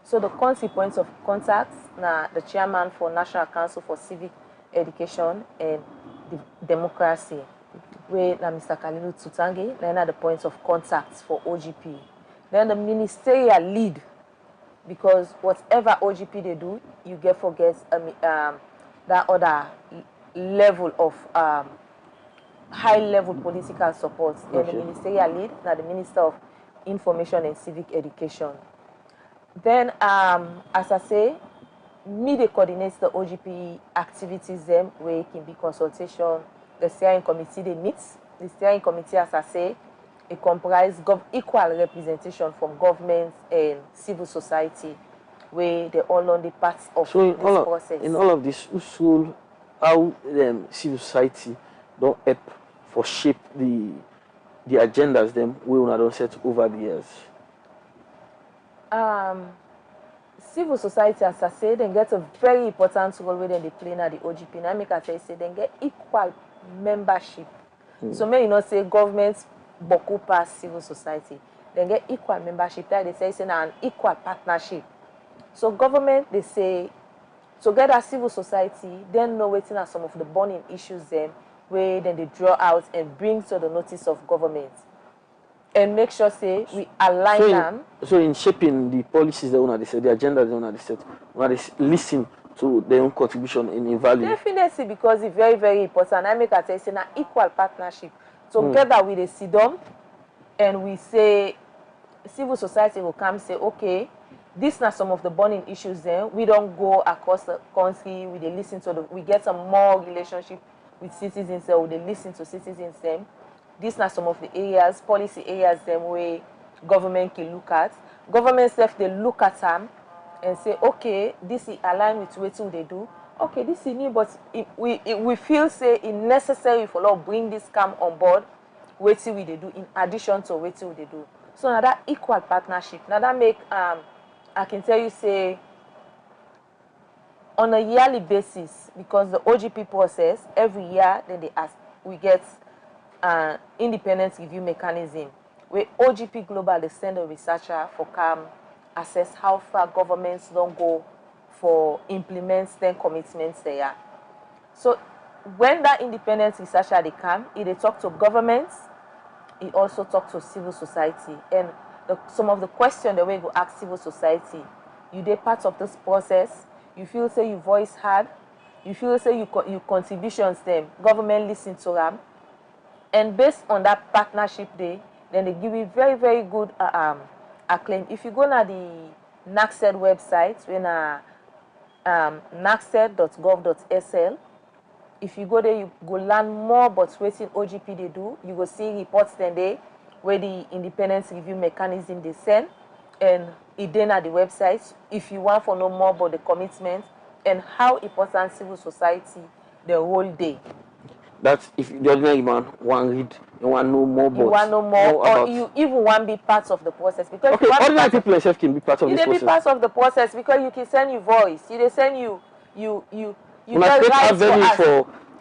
[SPEAKER 9] So the country points of contact na the chairman for National Council for Civic Education and Democracy, where na Mr. Kalilu Tutangi, then are the points of contact for OGP. Then the ministerial lead, because whatever OGP they do, you get forget that other level of high level political support. Then the ministerial lead, now the Minister of Information and Civic Education. Then, as I say, they coordinate the OGP activities them where it can be consultation. The steering committee they meet. The steering committee, as I say, it comprises equal representation from government and civil society, where they all on the parts of this process.
[SPEAKER 3] In all of this, how civil society don't help for shape the agendas them we don't set over the years.
[SPEAKER 9] Civil society, as I say, they get a very important role where they play at the OGP. Now, make I say they get equal membership. So, may you not say government beaucoup pass civil society. They get equal membership. That they say it's an equal partnership. So, government they say together civil society, then know waiting at some of the burning issues them where then they draw out and bring to the notice of government. And make sure say we align them.
[SPEAKER 3] So in shaping the policies they want to set, the agenda they want to set, we want to listen to their own contribution in value.
[SPEAKER 9] Definitely, because it's very, very important. I make a tell you, an equal partnership. Together with the SIDOM, and we say, civil society will come say, okay, these are some of the burning issues then. We don't go across the country, we listen to we get some more relationship with citizens, so we listen to citizens then. These are some of the areas, policy areas then where government can look at. Government self, they look at them and say, okay, this is aligned with what they do. Okay, this is new, but we feel say it's necessary for us bring this camp on board, what we they do in addition to what they do. So now that equal partnership, now that make I can tell you say on a yearly basis, because the OGP process every year then they ask, we get independent review mechanism where OGP Global they send a researcher for come assess how far governments don't go for implements then commitments they are. So when that independent researcher they come, they talk to governments, he also talk to civil society, and some of the questions the way you ask civil society, you they part of this process, you feel say you voice hard, you feel say you contributions them, government listen to them, and based on that partnership then they give you very, very good acclaim. If you go to the NACSED website, when nacsed.gov.sl, if you go there, you go learn more about what OGP they do. You go see reports then they where the independence review mechanism they send, and it then at the website. If you want to know more about the commitment and how important civil society the whole day.
[SPEAKER 3] That's if the ordinary man want read, you want to know more about.
[SPEAKER 9] You want to know more, or you even want to be part of the process, because
[SPEAKER 3] okay, ordinary people themselves can be part of this process.
[SPEAKER 9] You be part of the process because you can send your voice. You send you
[SPEAKER 3] just write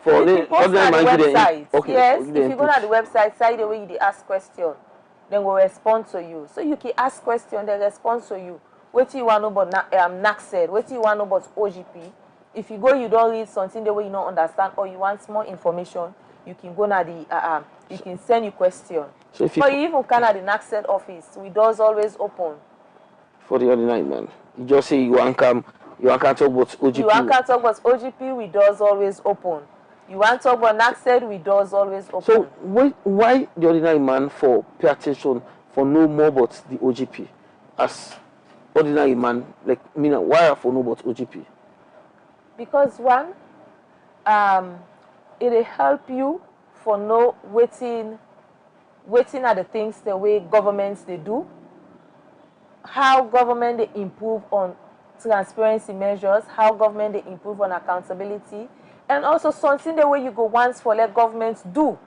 [SPEAKER 3] for the ordinary
[SPEAKER 9] website.
[SPEAKER 3] Okay,
[SPEAKER 9] yes, if you go to the website, side the way you ask question, then will respond to you. So you can ask question, they respond to you. What do you want to know about NACSED? What do you want to know about OGP? If you go, you don't read something the way you don't understand, or you want more information, you can go to the you can send your question. So if you even can at the NACSED office, we doors always open.
[SPEAKER 3] For the ordinary man, you just say you want come, you want to talk about OGP.
[SPEAKER 9] You want to talk about OGP, we doors always open. You want to talk about NACSED, we doors always open.
[SPEAKER 3] So why the ordinary man for pay attention for know more about the OGP as ordinary man like me now? Why for know about OGP?
[SPEAKER 9] Because one, it help you for know waiting are the things the way governments they do, how government they improve on transparency measures, how government they improve on accountability, and also something the way you go once for let governments do,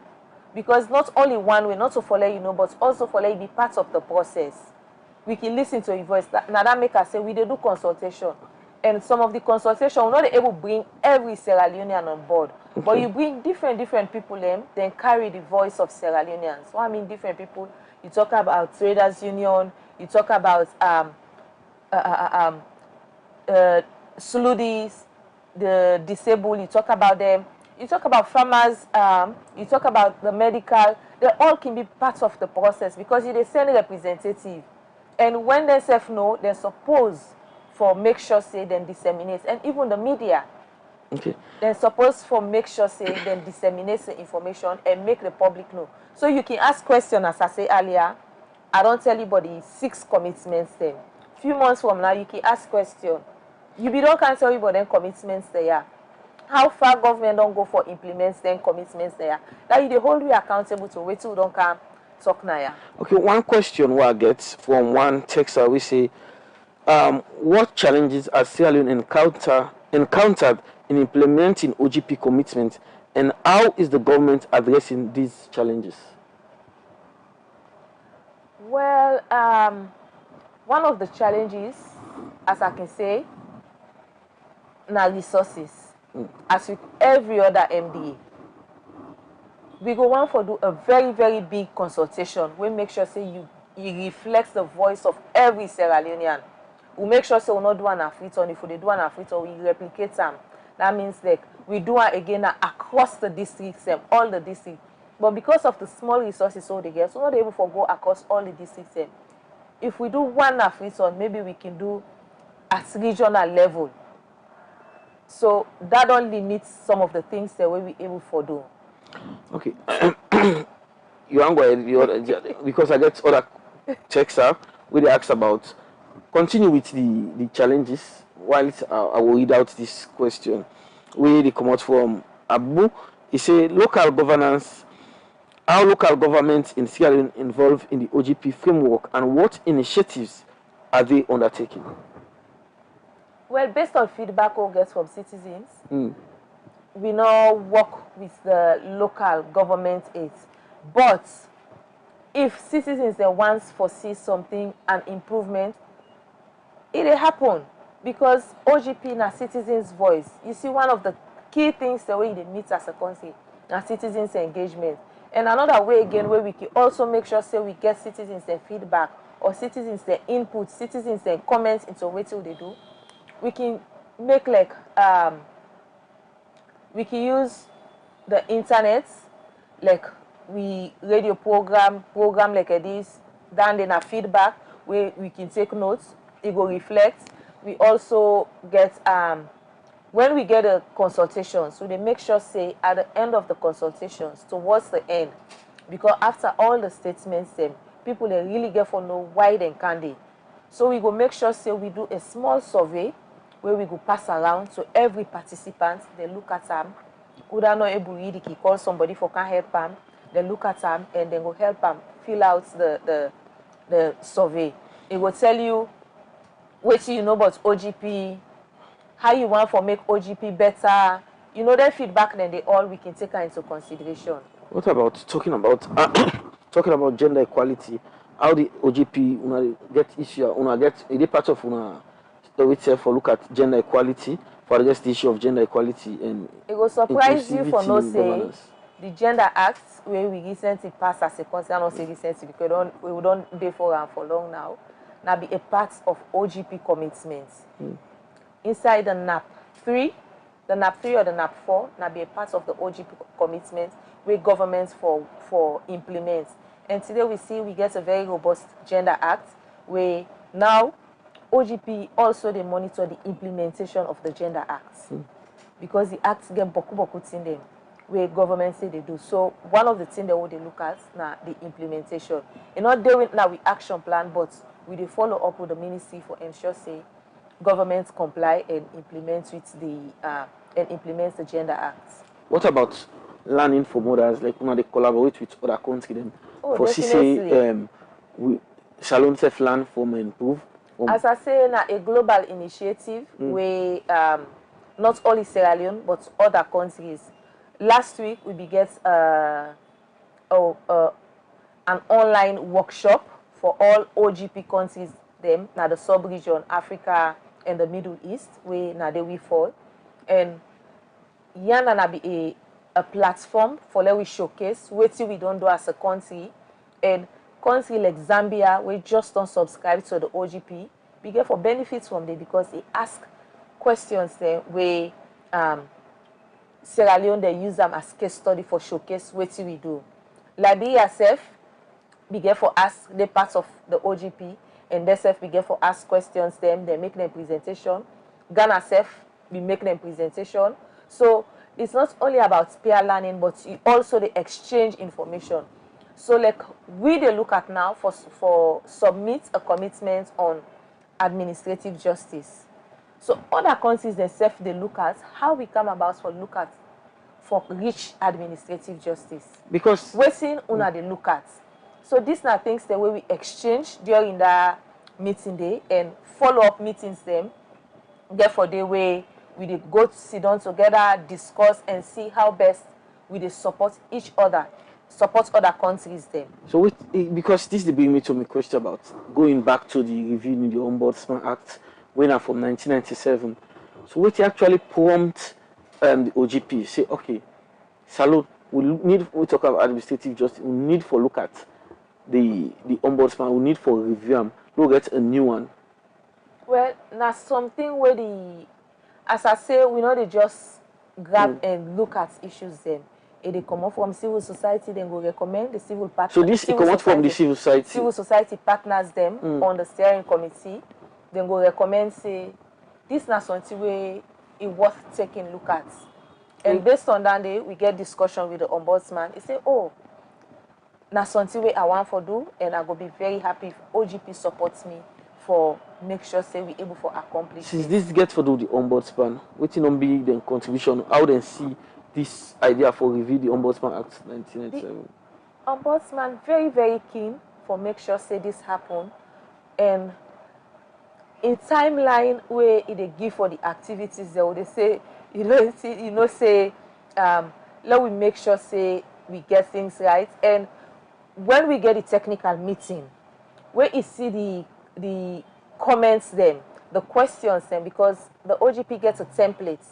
[SPEAKER 9] because not only one way, not to follow you know, but also for let you be part of the process. We can listen to your voice. Now that make us say we do consultation. And some of the consultation, we're not able to bring every Sierra Leonean on board. Okay. But you bring different people in, then carry the voice of Sierra Leoneans. So I mean different people. You talk about traders union, you talk about SLUDIs, the disabled, you talk about them. You talk about farmers, you talk about the medical. They all can be part of the process because they send a representative. And when they self know, they're supposed for make sure say then disseminate, and even the media. Okay. They're supposed for make sure say then disseminate the information and make the public know. So you can ask questions as I say earlier. I don't tell you about the 6 commitments then. Few months from now you can ask question. You don't can tell you about them commitments there. How far government don't go for implements then commitments there. That you the whole way accountable to wait till don't come talk now.
[SPEAKER 3] Okay, one question what I get from one texter we say what challenges are Sierra Leone encountered in implementing OGP commitments, and how is the government addressing these challenges?
[SPEAKER 9] Well, one of the challenges, as I can say, now resources. As with every other MDA, we go on for do a very, very big consultation. We make sure say you reflects the voice of every Sierra Leonean. We make sure say we not do an Afriton. If we do an Afriton, we replicate them. That means like we do it again across the districts, all the districts. But because of the small resources all they get, so not able to go across all the districts. If we do one AfriSon, maybe we can do at regional level. So that don't limit some of the things that we be able to do.
[SPEAKER 3] Okay. You are going because I get other checks out where they ask about continue with the challenges while I will read out this question where they come out from Abu. He say local governance, how local governments in Sierra Leone involved in the OGP framework and what initiatives are they undertaking?
[SPEAKER 9] Well, based on feedback we get from citizens, we now work with the local government aids. But if citizens they want to foresee something, an improvement, it happen because OGP na citizens' voice. You see, one of the key things the way they meet as a country na citizens' engagement. And another way again where we can also make sure say we get citizens their feedback or citizens their input, citizens their comments into what they do. We can make like we can use the internet, like we radio program like this, then a feedback where we can take notes, it will reflect. We also get when we get a consultation, so they make sure say at the end of the consultations, towards the end, because after all the statements, people they really get to know why they can they. So we go make sure say we do a small survey where we go pass around to every participant. They look at them. Who are not able to read, they call somebody for can help them. They look at them and then go help them fill out the survey. It will tell you what you know about OGP, how you want to make OGP better. You know their feedback, then we can take into consideration.
[SPEAKER 3] What about talking about gender equality? How the OGP get issue, get a part of the way for look at gender equality for the issue of gender equality and
[SPEAKER 9] it will surprise you for no say the Gender Act where we recently passed as a country, I don't say recently because we don't be for long now. Now be a part of OGP commitments. Inside the NAP 3 or the NAP 4, now be a part of the OGP commitment where governments for implement. And today we see we get a very robust Gender Act where now OGP also they monitor the implementation of the Gender Act because the acts get boku in them where government say they do. So one of the things that they look at now the implementation. And not doing now with action plan, but we they follow up with the ministry for ensure say governments comply and implement with the implements the Gender Act.
[SPEAKER 3] What about learning from others? Like they collaborate with other countries then for
[SPEAKER 9] definitely.
[SPEAKER 3] we Salone self learn from and improve.
[SPEAKER 9] As I say, now a global initiative where not only Sierra Leone but other countries. Last week we began an online workshop for all OGP countries. Them now the sub-region Africa and the Middle East where now they we fall, and na be a platform for let we showcase what we don't do as a country, and country like Zambia we just don't subscribe to the OGP. We get for benefits from them because they ask questions there where Sierra Leone they use them as case study for showcase what we do. Liberia self we get for ask the parts of the OGP, and they self we get for ask questions them, they make them presentation. Ghana self we make them presentation. So it's not only about peer learning, but also the exchange information. So like we they look at now for submit a commitment on administrative justice. So other countries themselves they look at how we come about for reach administrative justice.
[SPEAKER 3] Because
[SPEAKER 9] waiting una they look at. So these are things the way we exchange during the meeting day and follow up meetings them. Therefore the way we dey go sit down together, discuss and see how best we dey support each other, support other countries then.
[SPEAKER 3] So because this bring me to my question about going back to the review in the Ombudsman Act when from 1997. So what actually prompt the OGP say, okay, Salone, we talk about administrative justice, we need for look at the Ombudsman, we need for review we'll get a new one.
[SPEAKER 9] Well, now something where as I say, we know they just grab and look at issues then. If they come up from civil society, then go recommend the civil partners.
[SPEAKER 3] So this come out from the civil society.
[SPEAKER 9] Civil society partners them on the steering committee. Then go recommend say this na something where it worth taking look at. And based on that day, we get discussion with the ombudsman. He say, oh, na something where I want for do, and I go be very happy if OGP supports me for make sure say we able for accomplish.
[SPEAKER 3] Since this get for do the ombudsman, waiting on be the contribution, how they see this idea for review the Ombudsman Act 1997?
[SPEAKER 9] The ombudsman very, very keen for make sure say this happen, and in timeline where they give for the activities, they would say, say, let we make sure say we get things right, and when we get a technical meeting, where you see the comments them, the questions them, because the OGP gets a template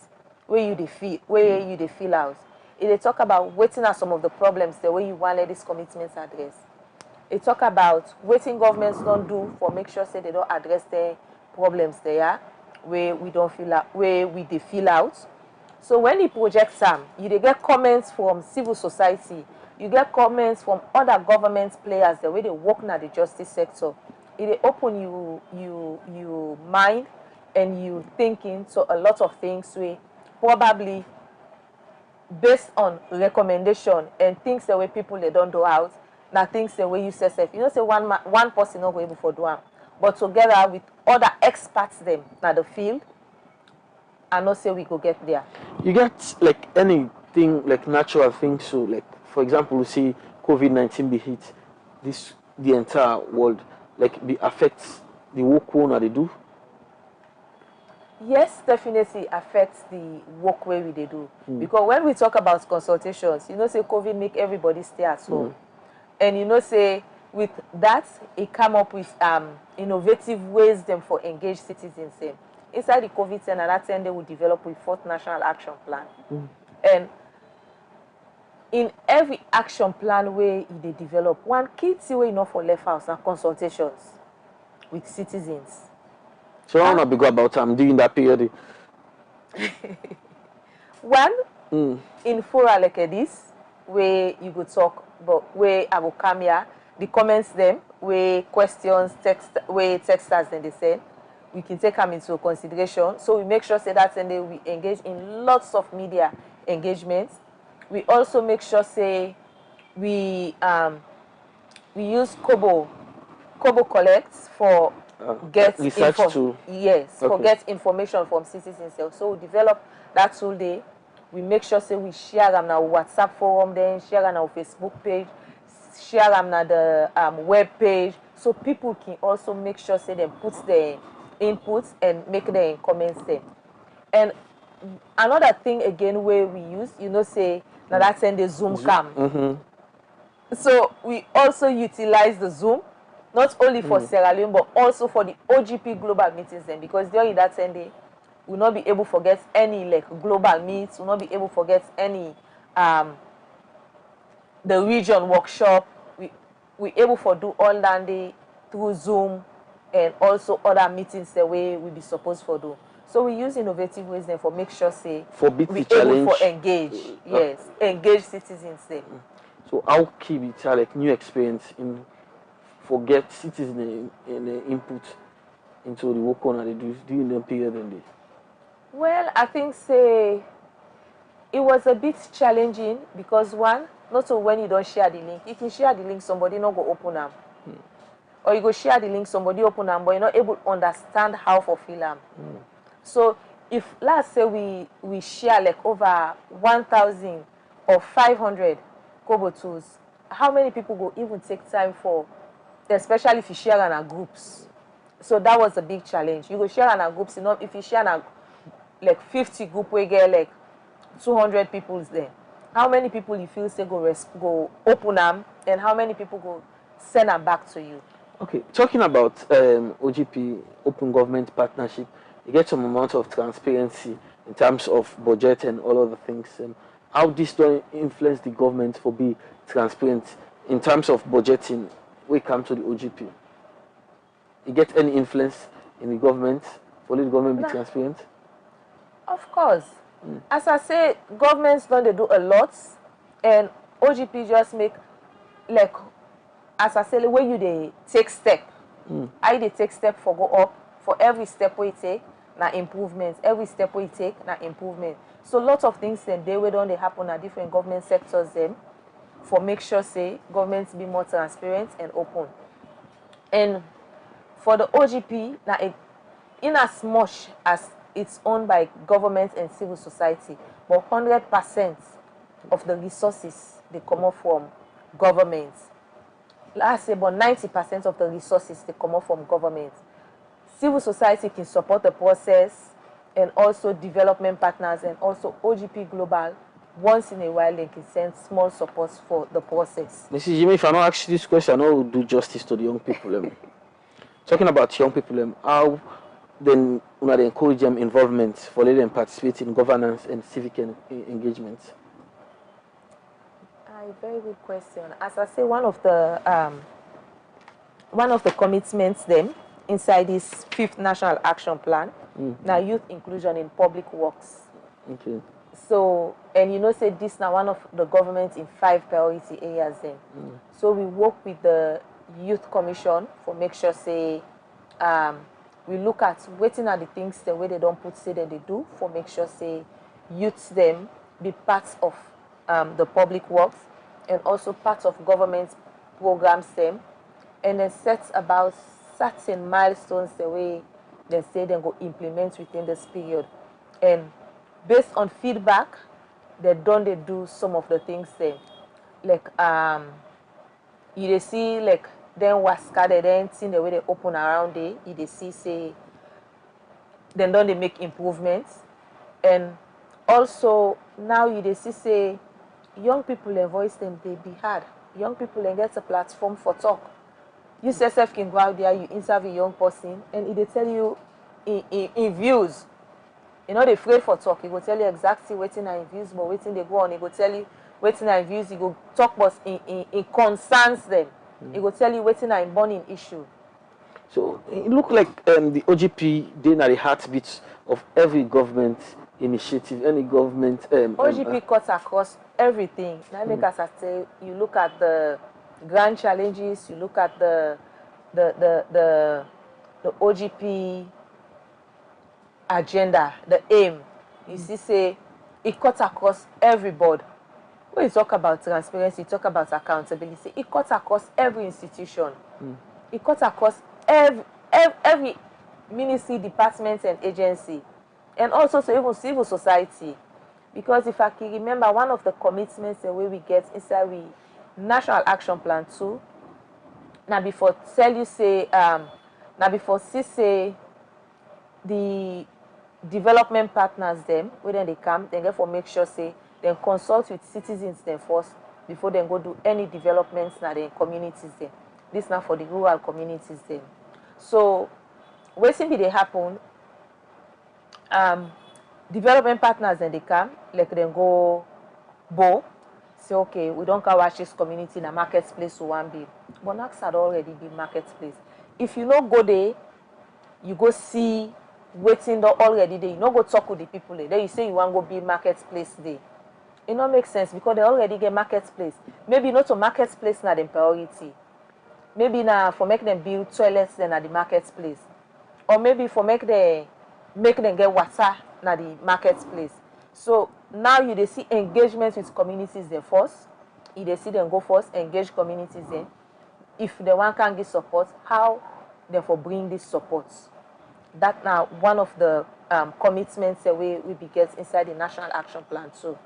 [SPEAKER 9] where you fill out. If they talk about waiting at some of the problems the way you want these commitments address. They talk about waiting governments don't do for make sure say they don't address the problems there where we don't fill out, where we they fill out. So when the project you they get comments from civil society, you get comments from other government players the way they work in the justice sector. It open you mind and you thinking so a lot of things we probably based on recommendation and things the way people they don't do out, now things the way you say self. You know say one person not able for do them, but together with other experts them in the field, I know say we go get there.
[SPEAKER 3] You get like anything like natural things, so like for example we see COVID-19 be hit the entire world, like be affects the work one they do.
[SPEAKER 9] Yes, definitely affects the work way we do. Because when we talk about consultations, you know say COVID make everybody stay at home. And you know say with that it come up with innovative ways them for engaged citizens them. Inside the COVID and that time they will develop with 4th National Action Plan. And in every action plan where they develop, one key thing way enough for left house and consultations with citizens.
[SPEAKER 3] So I want to be good about during that period.
[SPEAKER 9] One, in fora like this, where you go talk, but where I will come here, the comments them, where questions, texters then they say, we can take them into consideration. So we make sure say that and we engage in lots of media engagements. We also make sure say we use Kobo collects for get
[SPEAKER 3] research tool.
[SPEAKER 9] Yes, okay. For get information from citizens. So we develop that tool day. We make sure say we share them on our WhatsApp forum, then share on our Facebook page, share them on the web page, so people can also make sure say they put their inputs and make their comments there. And another thing again where we use, you know, say now that's in the Zoom cam. So we also utilize the Zoom. Not only for Sierra Leone, but also for the OGP global meetings then, because during that 10 day, we'll not be able to forget any like global meets, we'll not be able to forget any the region workshop. We able to do all that day through Zoom and also other meetings the way we be supposed to do. So we use innovative ways then for make sure say
[SPEAKER 3] for beat
[SPEAKER 9] we
[SPEAKER 3] the challenge.
[SPEAKER 9] able to engage, engage citizens then.
[SPEAKER 3] So how keep it like new experience in forget citizen input into the work on they do during the period and day?
[SPEAKER 9] Well, I think say it was a bit challenging because one, not so when you don't share the link. If you share the link, somebody not go open them. Or you go share the link, somebody open them, but you're not able to understand how to fill them. So if let's say we share like over 1,000 or 500 Kobo tools, how many people go even take time for, especially if you share in our groups? So that was a big challenge. You go share in our groups, you know, if you share in a, like 50 group, we get like 200 people there. How many people you feel say go open them, and how many people go send them back to you?
[SPEAKER 3] Okay, talking about OGP, Open Government Partnership, you get some amount of transparency in terms of budget and all other things. How this don't influence the government for be transparent in terms of budgeting when it comes to the OGP? You get any influence in the government for the government be transparent?
[SPEAKER 9] Of course. As I say, governments don't they do a lot, and OGP just make, like, as I say, the way you they take step, I they take step for go up. For every step we take, na improvements. Every step we take, na improvement. So lots of things then they don't they happen at different government sectors then, for make sure say governments be more transparent and open. And for the OGP, now in as much as it's owned by government and civil society, but 100% of the resources they come up from government. Last say about 90% of the resources they come up from government. Civil society can support the process, and also development partners, and also OGP Global once in a while they can send small supports for the process.
[SPEAKER 3] Mrs. Jimmy, if I don't ask you this question, I will do justice to the young people. Talking about young people, how then they encourage them involvement for letting them participate in governance and civic engagement?
[SPEAKER 9] A very good question. As I say, one of the commitments then inside this 5th National Action Plan, now youth inclusion in public works.
[SPEAKER 3] Okay.
[SPEAKER 9] So, and you know, say this now one of the government in 5 priority areas then. So we work with the Youth Commission for make sure say we look at waiting at the things the way they don't put say that they do for make sure say youths them be part of the public works and also part of government programs them, and then set about certain milestones the way they say they go implement within this period. And based on feedback, they do some of the things there. Like you they see like then Waska they then see the way they open around there, you they see say then don't they make improvements. And also now you they see say young people their voice them they be heard. Young people then get a platform for talk. You yourself can go out there, you interview a young person, and they tell you in views. You're not afraid for talk. He will tell you exactly waiting in views, but waiting they go on. He will tell you waiting in views. He will talk but in concerns them. He will tell you waiting in burning issue.
[SPEAKER 3] So it look like the OGP they are the heartbeat of every government initiative, any government.
[SPEAKER 9] OGP cuts across everything. Now make us say you look at the grand challenges, you look at the OGP agenda, the aim. You see, say it cuts across everybody. When you talk about transparency, you talk about accountability. It cuts across every institution. It cuts across every ministry, department, and agency, and also so even civil society. Because if I can remember, one of the commitments the way we get inside we National Action Plan 2. Now before tell you say now before see say the development partners them when they come, they get for make sure say they consult with citizens them first before they go do any developments now the communities them. This now for the rural communities them. So waiting be they happen, development partners then they come, like they go bow, say okay, we don't can watch this community in a marketplace to one be. But Nax had already been marketplace. If you not go there, you go see waiting there already there. You not go talk with the people there. Then you say you want to go build marketplace there. It not make sense because they already get marketplace. Maybe not to marketplace na the priority. Maybe now for make them build toilets then at the marketplace. Or maybe for make them get water na the marketplace. So now you they see engagement with communities there first. You they see them go first, engage communities there. If the one can give support, how therefore bring this support? That now one of the commitments that we be get inside the National Action Plan too.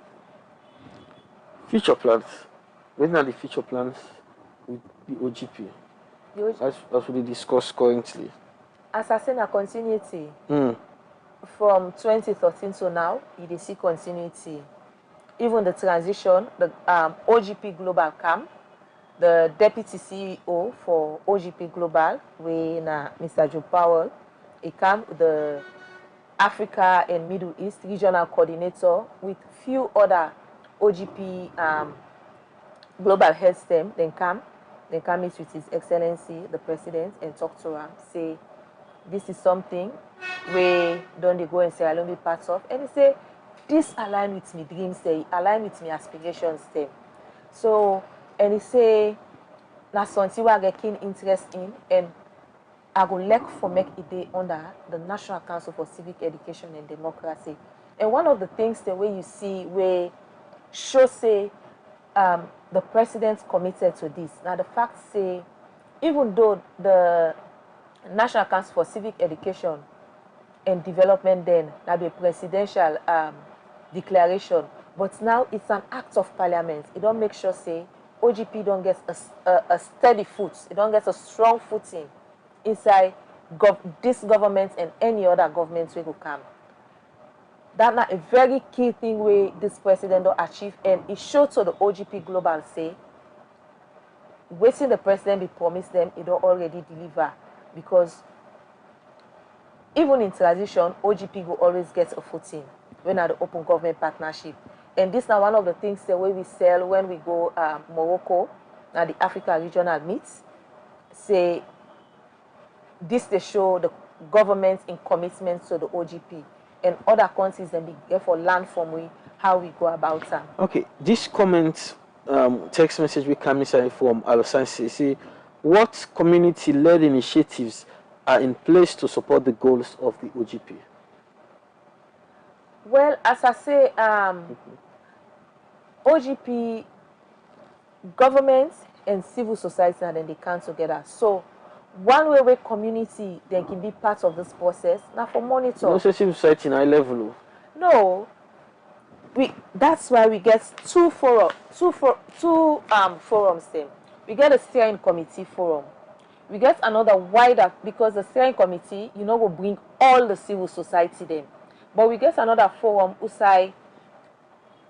[SPEAKER 3] Future plans. When are the future plans with the OGP? As we discuss currently.
[SPEAKER 9] As I said, a continuity. From 2013 to now, you see continuity. Even the transition, the OGP Global Camp, the Deputy CEO for OGP Global, Mr. Joe Powell, he came with the Africa and Middle East Regional Coordinator with few other OGP Global Heads them, then come meet with His Excellency, the President, and talk to him, say, this is something we don't go and say, I'll be part of. And he say, this align with me dreams dem, align with me aspirations dem. So and he say na something wey I get keen interest in, and I go like for make it dey under the National Council for Civic Education and Democracy. And one of the things the way you see where show say the president committed to this. Now the fact say even though the National Council for Civic Education and Development then that be presidential declaration, but now it's an act of parliament. It don't make sure say OGP don't get a steady foot, it don't get a strong footing inside this government and any other government will come. That's not a very key thing where this president don't achieve, and it showed to the OGP Global say waiting the president be promised them, it don't already deliver, because even in transition, OGP will always get a footing when at the open government partnership. And this now one of the things the way we sell when we go Morocco at the Africa regional meets. Say this they show the government in commitment to the OGP, and other countries then be therefore learn from we how we go about them.
[SPEAKER 3] Okay, this comment text message we come inside from Alosansi say what community-led initiatives are in place to support the goals of the OGP?
[SPEAKER 9] Well, as I say, OGP, government and civil society, and then they come together. So one way where community then can be part of this process. Now for monitor.
[SPEAKER 3] No civil society in high level.
[SPEAKER 9] No. That's why we get two forums then. We get a steering committee forum. We get another wider, because the steering committee, will bring all the civil society then. But we get another forum who say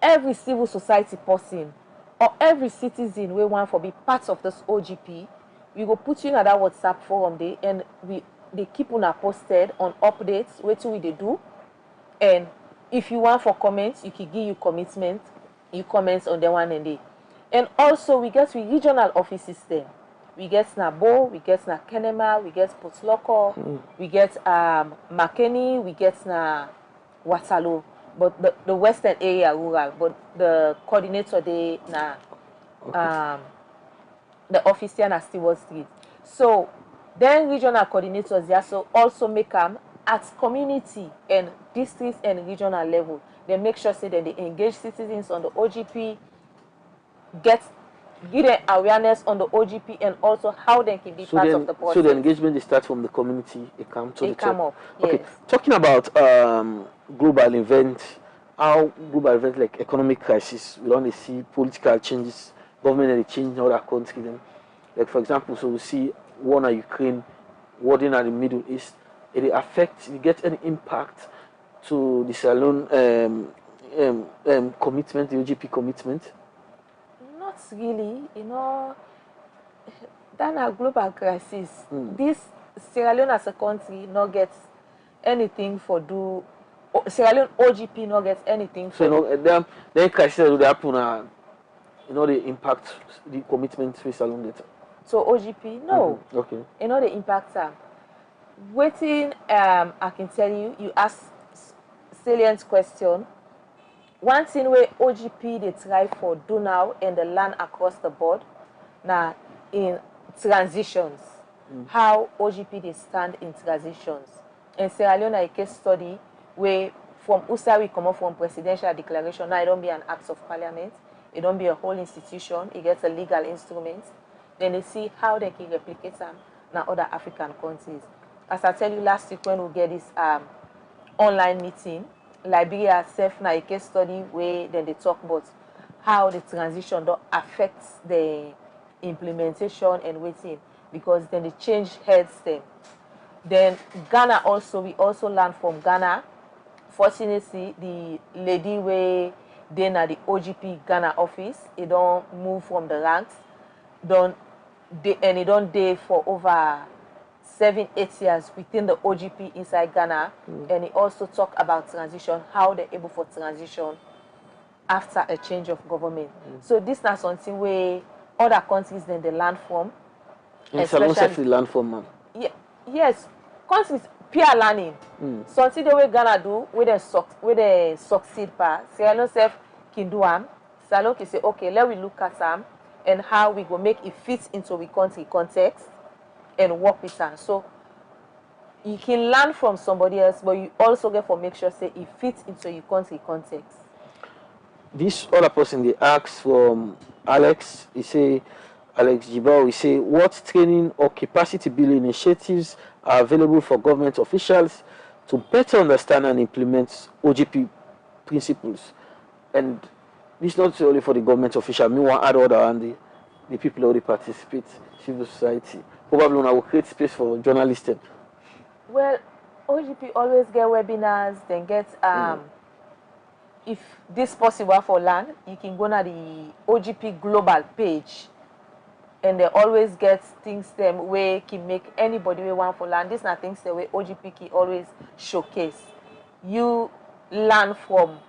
[SPEAKER 9] every civil society person or every citizen we want to be part of this OGP, we go put you in that WhatsApp forum there, and they keep on posted on updates, what we they do. And if you want for comments, you can give you comments on the one and day. And also we get regional offices there. We get Nabo, we get na Kenema, we get Potloko, we get Makeni, we get na Waterloo, but the western area rural, but the coordinator there na the office here na Stewart Street. So then regional coordinators they also make them at community and district and regional level. They make sure say that they engage citizens on the OGP, give them awareness on the OGP, and also how they can be part of the process.
[SPEAKER 3] So the engagement they start from the community, it come to the top.
[SPEAKER 9] Up.
[SPEAKER 3] Okay,
[SPEAKER 9] yes.
[SPEAKER 3] Talking about global events, how global events like economic crisis, we don't see political changes, government and change in other countries. Like for example, so we see war in Ukraine, war in the Middle East. It affects, you get any impact to the Salon commitment, the OGP commitment?
[SPEAKER 9] Not really, than a global crisis. This Sierra Leone as a country not get anything for do. Sierra Leone OGP not get anything for.
[SPEAKER 3] So then crisis will happen. They impact the commitment with Sierra Leone.
[SPEAKER 9] So OGP no.
[SPEAKER 3] Okay.
[SPEAKER 9] The impact time. Waiting, I can tell you. You ask salient question. One thing where OGP they try for do now and the land across the board now in transitions. How OGP they stand in transitions. In Sierra Leone, a case study where from USA we come up from presidential declaration. Now it don't be an act of parliament. It don't be a whole institution. It gets a legal instrument. Then they see how they can replicate them in other African countries. As I tell you last week when we get this online meeting, Liberia itself na a case study where then they talk about how the transition don't affect the implementation and waiting, because then they change heads them. Then Ghana also, we also learn from Ghana. Fortunately, the lady where then at the OGP Ghana office, it don't move from the ranks, and it don't day for over 7-8 years within the OGP inside Ghana. And he also talk about transition, how they're able for transition after a change of government. So this is not something where other countries then they learn from.
[SPEAKER 3] And Salon safely learn from them.
[SPEAKER 9] Yes, countries, peer learning. Something the way Ghana do, where they succeed pa. Sierra Leone self can do am. Sierra Leone can say, okay, let we look at them and how we go make it fit into we country context and work with them. So you can learn from somebody else, but you also get for make sure say it fits into your country context.
[SPEAKER 3] This other person they ask from Alex, he say, Alex Jibao, he say, what training or capacity building initiatives are available for government officials to better understand and implement OGP principles? And this is not only for the government official, me want add other and the people who already participate, civil society. Probably when I will create space for journalists.
[SPEAKER 9] Well, OGP always get webinars, then get if this possible for land, you can go to the OGP global page, and they always get things them where can make anybody we want for land. These are things the way OGP can always showcase. You learn from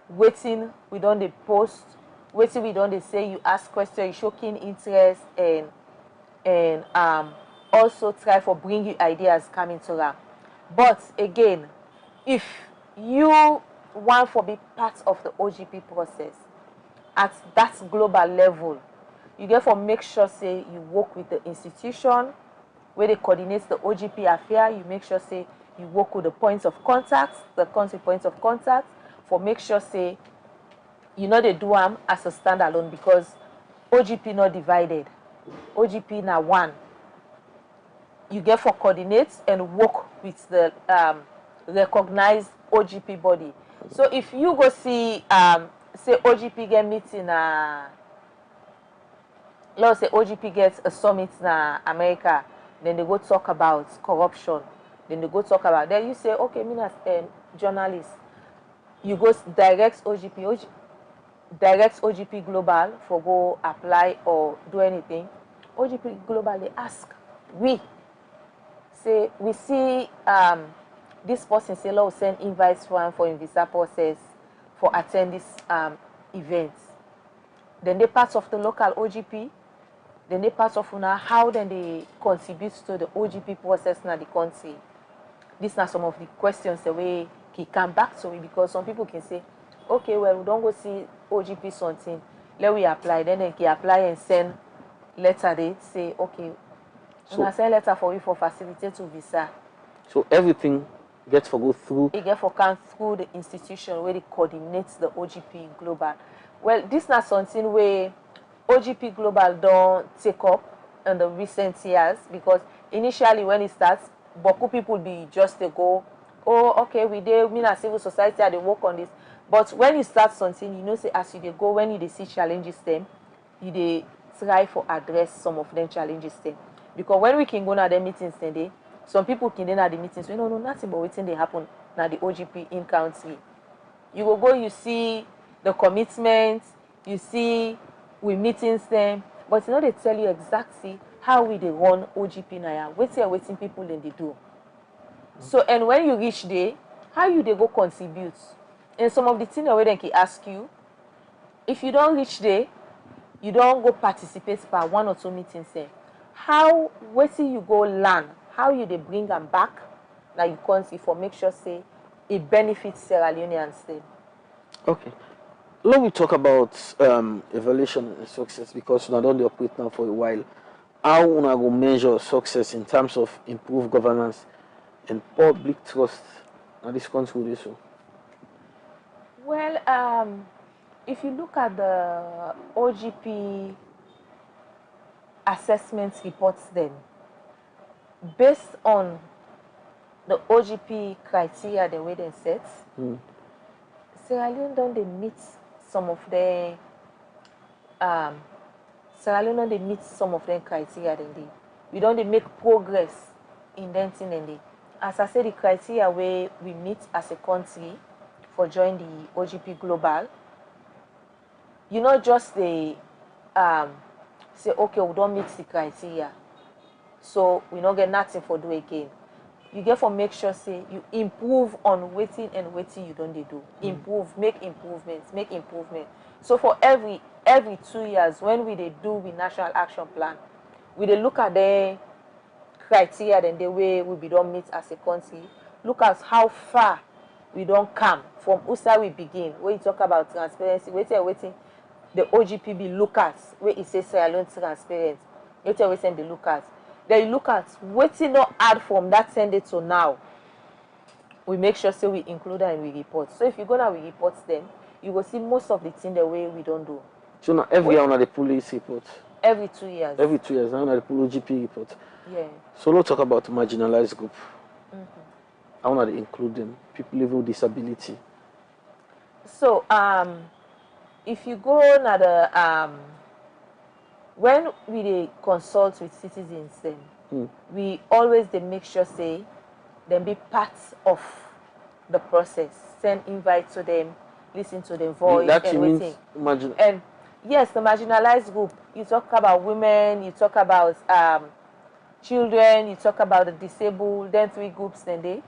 [SPEAKER 9] waiting we don't they post, waiting we don't they say, you ask questions, you show keen interest, and also try for bring you ideas coming to them. But again, if you want to be part of the OGP process at that global level, you therefore make sure say you work with the institution where they coordinate the OGP affair. You make sure say you work with the points of contact, the country points of contact, for make sure say you know they do them as a standalone, because OGP not divided. OGP now one. You get for coordinate and work with the recognized OGP body. So if you go see say OGP get meeting let's say OGP gets a summit in America, then they go talk about corruption, then they go talk about, then you say, okay, me as a journalist, you go direct OGP Global for go apply or do anything. OGP Global, they ask, we say, we see this person say, "Lord, send invites for in visa process for attend this event." Then they part of the local OGP. Then they part of how then they contribute to the OGP process in the country. These are some of the questions the way he come back to me, because some people can say, okay, well, we don't go see OGP something, let we apply. Then they can apply and send letter. They say, okay, so I send letter for you for facilitate to visa.
[SPEAKER 3] So everything gets for go through.
[SPEAKER 9] It get for come through the institution where it coordinates the OGP Global. Well, this is not something where OGP Global don't take up in the recent years, because initially when it starts, Boku people be just to go, oh, okay, we did, me and civil society, they work on this. But when you start something, you know, say as you they go, when you see challenges them, you they try for address some of them challenges them. Because when we can go to the meetings today, some people can then at the meetings, we don't know nothing but waiting they happen now the OGP in country. You will go, you see the commitment, you see we meetings them, but you know they tell you exactly how we they run OGP now. Waiting people then they do. So and when you reach there, how you they go contribute? And some of the things where they can ask you, if you don't reach there, you don't go participate by 1 or 2 meetings there. How waiting you go learn, how you they bring them back, now you can't see for make sure say it benefits Sierra Leoneans then.
[SPEAKER 3] Okay. Let me talk about evaluation and success, because we don't operate now for a while. How we go measure success in terms of improved governance and public trust in this country? So?
[SPEAKER 9] Well, if you look at the OGP assessment reports then, based on the OGP criteria the way they set, Sierra Leone don't they meet some of their Sierra Leone don't they meet some of their criteria then they. We don't they make progress in them thing then they. As I said, the criteria where we meet as a country for joining the OGP Global, you not just they say, okay, we don't meet the criteria, so we don't get nothing for do again. You get for make sure say you improve on waiting and waiting you don't they do. Improve, make improvements, make improvement. So for every 2 years when we they do the National Action Plan, we they look at the criteria then the way we be don't meet as a country. Look at how far we don't come from USA we begin. When you talk about transparency, waiting the OGPB look at where it says Sierra Leone transparent. Waiting they look at. Then you look at waiting not add from that Sunday to now. We make sure we include that and we report. So if you go now we report them, you will see most of the thing the way we don't do.
[SPEAKER 3] So now every year on the police report.
[SPEAKER 9] Every 2 years.
[SPEAKER 3] Every 2 years, now on the OGP report.
[SPEAKER 9] Yeah.
[SPEAKER 3] So let's talk about marginalized group. I want to include them, people living with disability.
[SPEAKER 9] So if you go now the when we dey consult with citizens then we always they make sure say them be part of the process. Send invite to them, listen to their voice
[SPEAKER 3] That
[SPEAKER 9] and
[SPEAKER 3] means
[SPEAKER 9] everything. And yes, the marginalized group, you talk about women, you talk about children, you talk about the disabled, then 3 groups then they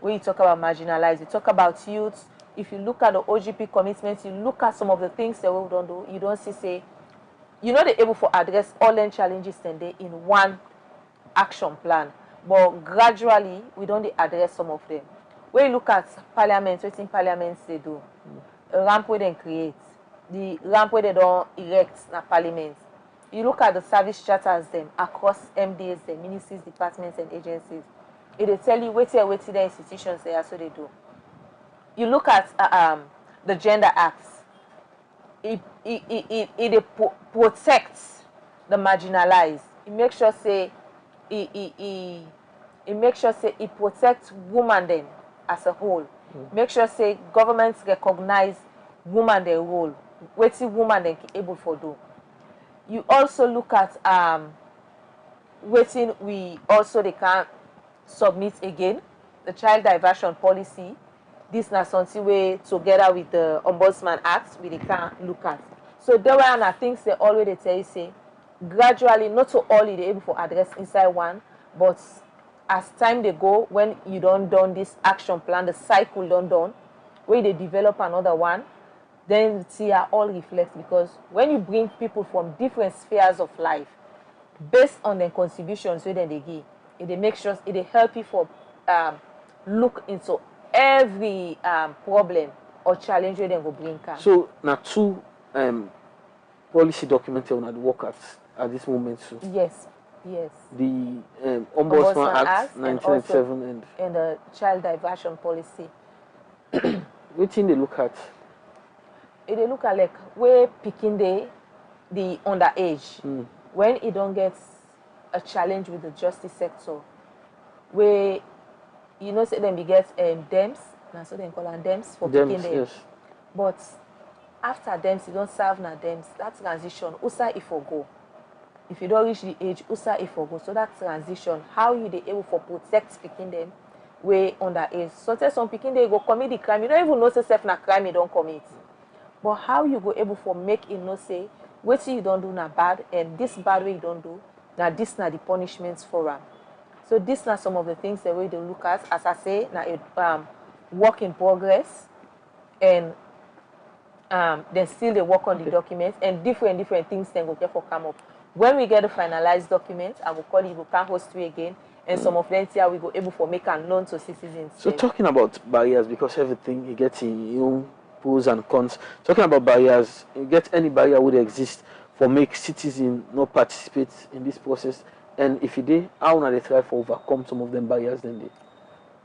[SPEAKER 9] where you talk about marginalized, you talk about youth. If you look at the OGP commitments, you look at some of the things that we don't do, you don't see say you're not able to address all the challenges then they in one action plan. But gradually we don't address some of them. When you look at parliament, what in parliaments they do, a ramp where they create, the ramp where they don't erect in parliament. You look at the service charters them across MDAs, the ministries, departments and agencies. It will tell you what the institutions they are so they do. You look at the Gender Acts. It protects the marginalized. It makes sure say it makes sure say it protects women then as a whole. Make sure say governments recognize women their role. What the woman then able for do. You also look at waiting we also they can submit again the child diversion policy. This is something way together with the Ombudsman Act we can look at. So there were things they already tell you say gradually not to all they able for address inside one, but as time they go, when you don't done this action plan, the cycle don't done, where they develop another one, then see are all reflect because when you bring people from different spheres of life based on their contributions where they give, it make sure it help you for look into every problem or challenge where they go bring.
[SPEAKER 3] So now 2 policy documents on the work at this moment too.
[SPEAKER 9] Yes, yes.
[SPEAKER 3] The Ombudsman Act 1997
[SPEAKER 9] and the child diversion policy.
[SPEAKER 3] What thing they look at?
[SPEAKER 9] They look at like where picking the underage when it don't get a challenge with the justice sector, where you know say them we get DEMS, now so they call them DEMS for picking them.
[SPEAKER 3] Yes.
[SPEAKER 9] But after DEMS, you don't serve na DEMS. That transition, USA if for go. If you don't reach the age, USA if for go. So that transition, how you they able for protect picking them way underage. So tell some picking they go commit the crime. You don't even know self na crime you don't commit. But how you go able for make it no say what you don't do na bad and this bad way you don't do, now this na the punishments for them. So this na some of the things the way they look at. As I say, na a work in progress, and then still they work on the documents and different things then go therefore come up. When we get the finalized document, I will call you, we can host you again, and some of them here we go able for make and known to citizens.
[SPEAKER 3] So talking about barriers, because everything you get in your pros and cons. Talking about barriers, you get any barrier would exist for make citizens not participate in this process, and if you did, how would they try to overcome some of them barriers then they?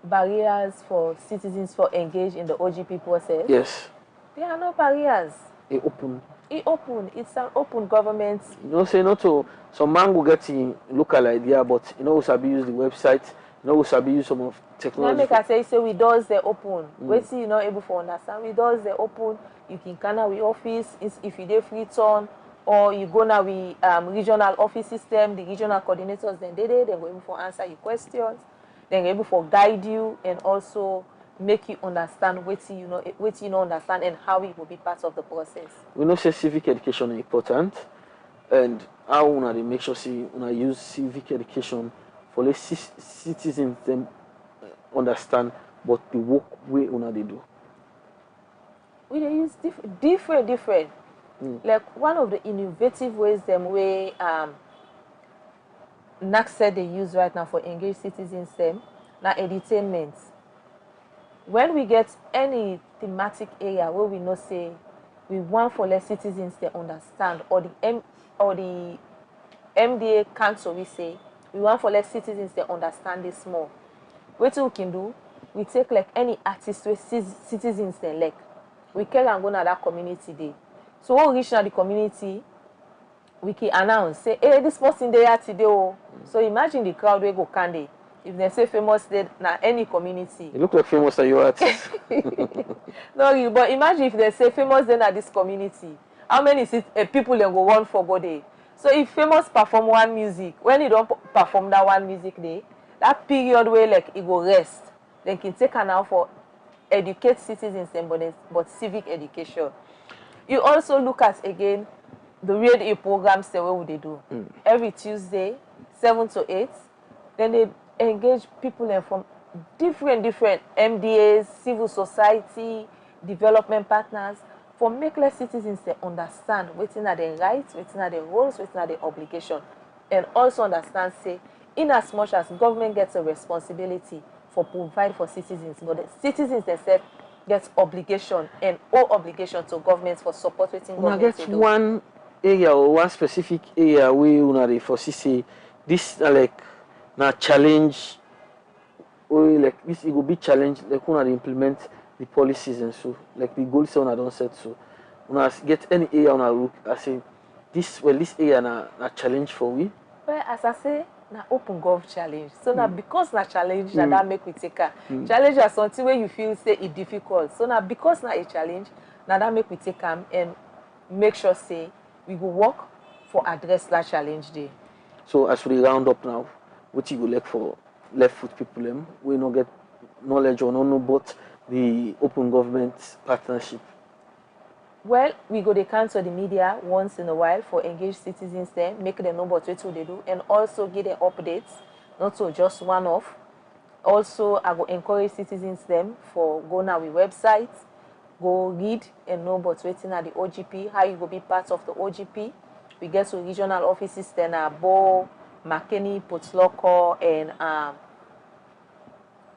[SPEAKER 9] Barriers for citizens for engage in the OGP process?
[SPEAKER 3] Yes.
[SPEAKER 9] There are no barriers.
[SPEAKER 3] It open.
[SPEAKER 9] It's an open government.
[SPEAKER 3] You know, say not to some man will get in local idea, but you know we sabi use the website, you know we sabi use some of technology.
[SPEAKER 9] Now make I say we doors they open. We see you not able to understand. We doors they open. You can come now with office if you dey free turn, or you go now with regional office system. The regional coordinators then they go able to answer your questions. Then able to guide you and also make you understand what you know understand and how it will be part of the process.
[SPEAKER 3] We know say civic education is important, and how una dey make sure say una use civic education for let citizens them understand but the work way una they do.
[SPEAKER 9] We dey use different. Like one of the innovative ways them way NACSED they use right now for engage citizens them na edutainment. When we get any thematic area where we know say we want for let citizens to understand, or the MDA council we say we want for let citizens to understand this more. What we can do, we take like any artist with citizens they like, we carry and go to that community day. So when we reach out the community, we can announce, say, hey, this person there today. Oh. So imagine the crowd will go candy. If they say famous there na any community.
[SPEAKER 3] You look like famous that you artist.
[SPEAKER 9] No, but imagine if they say famous then at this community. How many people they go one for go day? So if famous perform one music, when you don't perform that one music day, that period where like it go rest, then can take an hour for educate citizens but civic education. You also look at again the radio programs the way they do. Every Tuesday, 7 to 8, then they engage people from different MDAs, civil society, development partners, for make less citizens to understand what are their rights, what are their roles, what are their obligations, and also understand, say, in as much as government gets a responsibility for provide for citizens, but the citizens themselves get obligation and all obligation to governments for supporting government.
[SPEAKER 3] I get one area or one specific area where you foresee say this like na challenge, or like this it will be challenge like when they implement the policies and so like the goals on I don't set so when I get any area on a look I say this area na challenge for we.
[SPEAKER 9] Well, as I say, na open gov challenge. So now because na challenge that make we take her. Challenge is something where you feel say it difficult. So now because na a challenge, now that make we take them and make sure say we go work for address that challenge day.
[SPEAKER 3] So as we round up now, what you go like for left foot people we not get knowledge or no know about the open government partnership.
[SPEAKER 9] Well, we go to cancel the media once in a while for engage citizens there, make them know about what they do, and also give them updates, not so just one off. Also, I go encourage citizens them for go now we website, go read and know about waiting at the OGP, how you go be part of the OGP. We get to regional offices then Bo, Makeni, Potloko,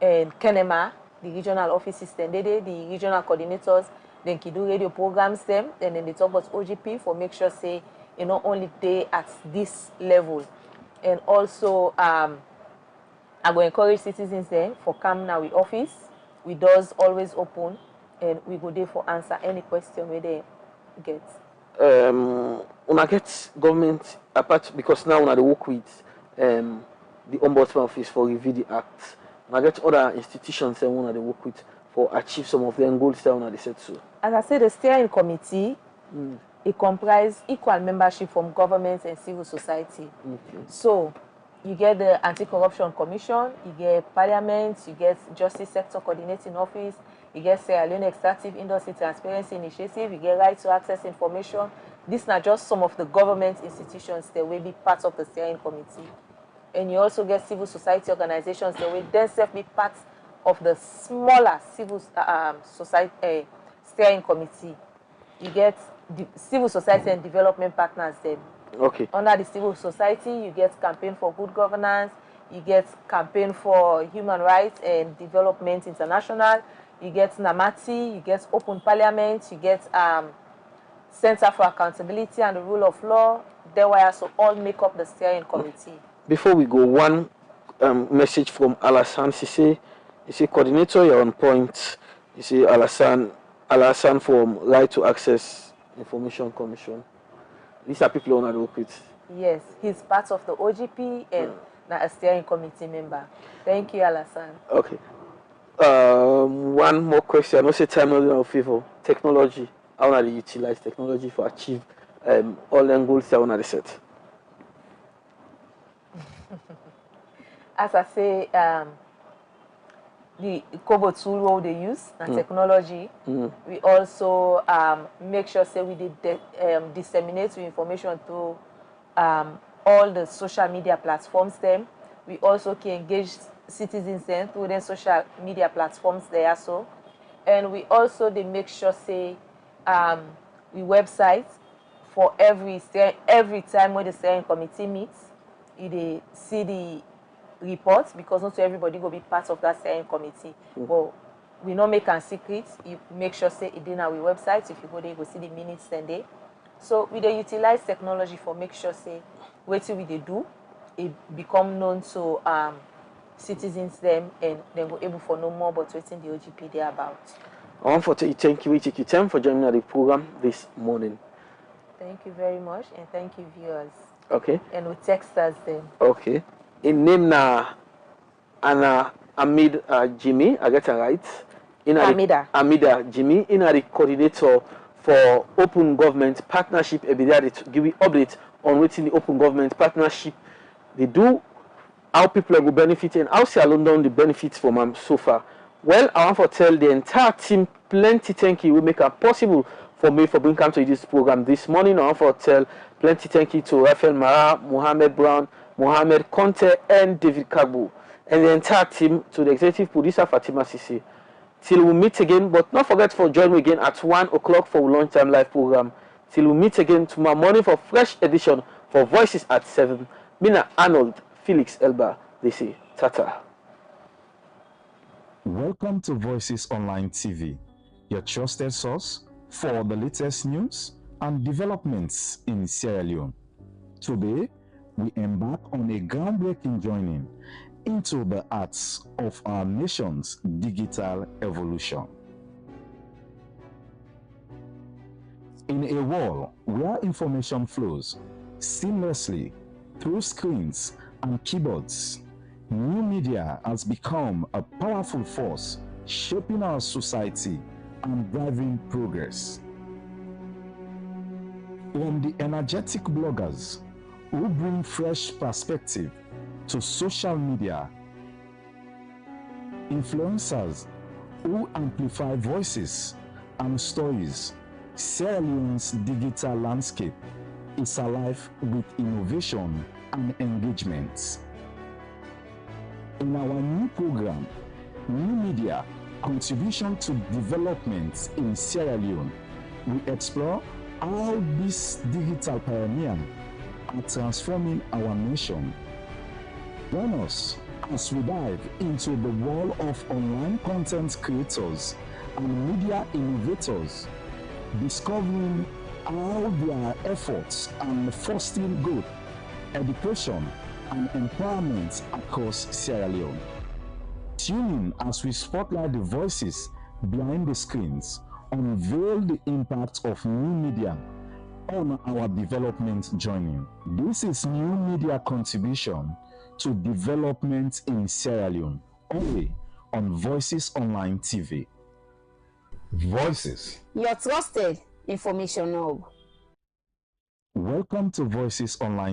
[SPEAKER 9] and Kenema, the regional offices then the regional coordinators. Then can do radio programs them, and then they talk about OGP for make sure say you know only they at this level. And also I go encourage citizens then for come now with office. We doors always open and we go there for answer any question where they get.
[SPEAKER 3] When I get government apart because now when I work with the Ombudsman Office for review the act, when I get other institutions and when I work with for achieve some of them goals that they set so.
[SPEAKER 9] As I said, the steering committee, it comprises equal membership from government and civil society.
[SPEAKER 3] Okay.
[SPEAKER 9] So you get the Anti-Corruption Commission, you get Parliament, you get Justice Sector Coordinating Office, you get Sierra Leone Extractive Industry Transparency Initiative, you get Right to Access Information. These are just some of the government institutions that will be part of the steering committee. And you also get civil society organizations that will themselves be part of the smaller civil society steering committee. You get the civil society and development partners then.
[SPEAKER 3] Okay.
[SPEAKER 9] Under the civil society, you get campaign for good governance, you get campaign for human rights and development international, you get NAMATI, you get open parliament, you get Center for Accountability and the Rule of Law. They were also all make up the steering committee.
[SPEAKER 3] Before we go, one message from Alassane Cissé. You see, coordinator, you're on point. You see, Alassane from Right to Access Information Commission. These are people who want to work with.
[SPEAKER 9] Yes, he's part of the OGP and a steering committee member. Thank you, Alassane.
[SPEAKER 3] Okay. One more question. I know say time not in our favor. Technology. How do they utilize technology for achieve all the goals that want to set?
[SPEAKER 9] As I say, the Kobo tool they use and technology. We also make sure say we disseminate information to all the social media platforms them. We also can engage citizens then through the social media platforms there so. And we also they make sure say we website for every time when the steering committee meets. they see the reports, because not everybody will be part of that steering committee. But we not make a secret. You make sure say it in our website. If you go there, you go see the minutes then day. So we dey utilize technology for make sure say what we they do, it become known to citizens them, and then go able for know more about what the OGP they about.
[SPEAKER 3] I want to thank you, take your time for joining the program this morning.
[SPEAKER 9] Thank you very much, and thank you, viewers.
[SPEAKER 3] Okay.
[SPEAKER 9] And we text us then.
[SPEAKER 3] Okay. In name na Anna Amid Jimmy, I get it right. Amida Jimmy, in the coordinator for Open Government Partnership. Every day to give you update on what's in the Open Government Partnership they do, how people will benefit, and how Sierra London the benefits from them so far. Well, I want to tell the entire team plenty thank you. We make it possible for me for bringing to this program this morning. I want to tell plenty thank you to Rafael Mara, Mohamed Brown, Mohamed Conte, and David Kagbu, and the entire team, to the executive producer Fatima Sisi. Till we meet again, but not forget for join me again at 1 o'clock for a lunchtime live program. Till we meet again tomorrow morning for fresh edition for Voices at 7. Mina Arnold, Felix Elba, they say Tata.
[SPEAKER 1] Welcome to Voices Online TV, your trusted source for the latest news and developments in Sierra Leone. Today, we embark on a groundbreaking journey into the arts of our nation's digital evolution. In a world where information flows seamlessly through screens and keyboards, new media has become a powerful force shaping our society and driving progress. From the energetic bloggers who bring fresh perspective to social media, influencers who amplify voices and stories, Sierra Leone's digital landscape is alive with innovation and engagement. In our new program, New Media, Contribution to Development in Sierra Leone, we explore how these digital pioneers are transforming our nation. Join us as we dive into the world of online content creators and media innovators, discovering how their efforts and fostering growth, education, and empowerment across Sierra Leone. Tune in as we spotlight the voices behind the screens, unveil the impact of new media on our development journey. This is New Media Contribution to Development in Sierra Leone, only on Voices Online TV. Voices,
[SPEAKER 2] Your trusted information hub.
[SPEAKER 1] welcome to Voices Online.